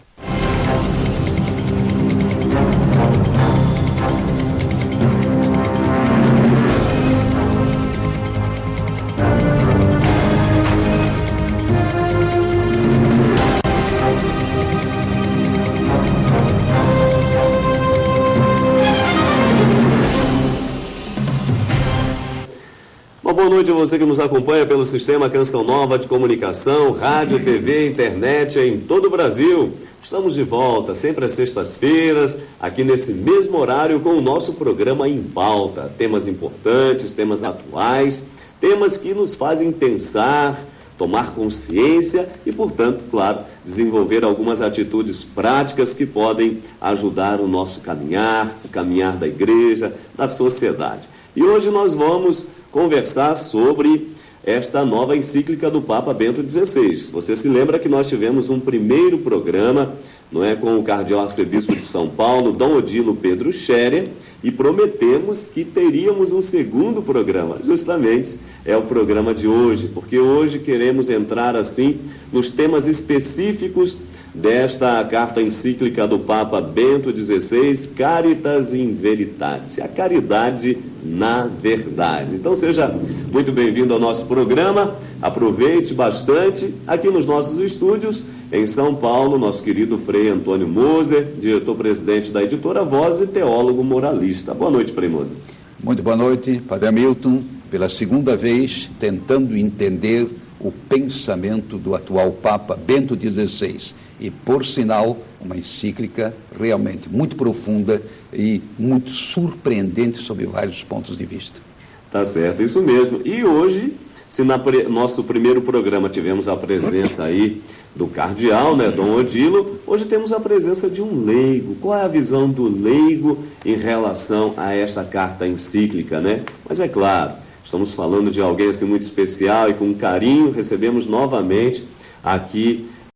Boa noite a você que nos acompanha pelo Sistema Canção Nova de Comunicação, rádio, TV, internet em todo o Brasil. Estamos de volta, sempre às sextas-feiras, aqui nesse mesmo horário com o nosso programa Em Pauta. Temas importantes, temas atuais, temas que nos fazem pensar, tomar consciência e, portanto, claro, desenvolver algumas atitudes práticas que podem ajudar o nosso caminhar, o caminhar da igreja, da sociedade. E hoje nós vamos conversar sobre esta nova encíclica do Papa Bento XVI. Você se lembra que nós tivemos um primeiro programa, não é, com o cardeal arcebispo de São Paulo, Dom Odilo Pedro Scherer, e prometemos que teríamos um segundo programa. Justamente é o programa de hoje, porque hoje queremos entrar assim nos temas específicos desta carta encíclica do Papa Bento XVI, Caritas in Veritate, a caridade na verdade. Então seja muito bem-vindo ao nosso programa, aproveite bastante. Aqui nos nossos estúdios, em São Paulo, nosso querido Frei Antônio Moser, diretor-presidente da Editora Voz e teólogo moralista. Boa noite, Frei Moser. Muito boa noite, Padre Hamilton, pela segunda vez tentando entender o pensamento do atual Papa Bento XVI. E, por sinal, uma encíclica realmente muito profunda e muito surpreendente sob vários pontos de vista. Tá certo, isso mesmo. E hoje Se nosso primeiro programa tivemos a presença aí do cardeal, né, Dom Odilo, hoje temos a presença de um leigo. Qual é a visão do leigo em relação a esta carta encíclica, né? Mas é claro, estamos falando de alguém assim muito especial e com carinho recebemos novamente aqui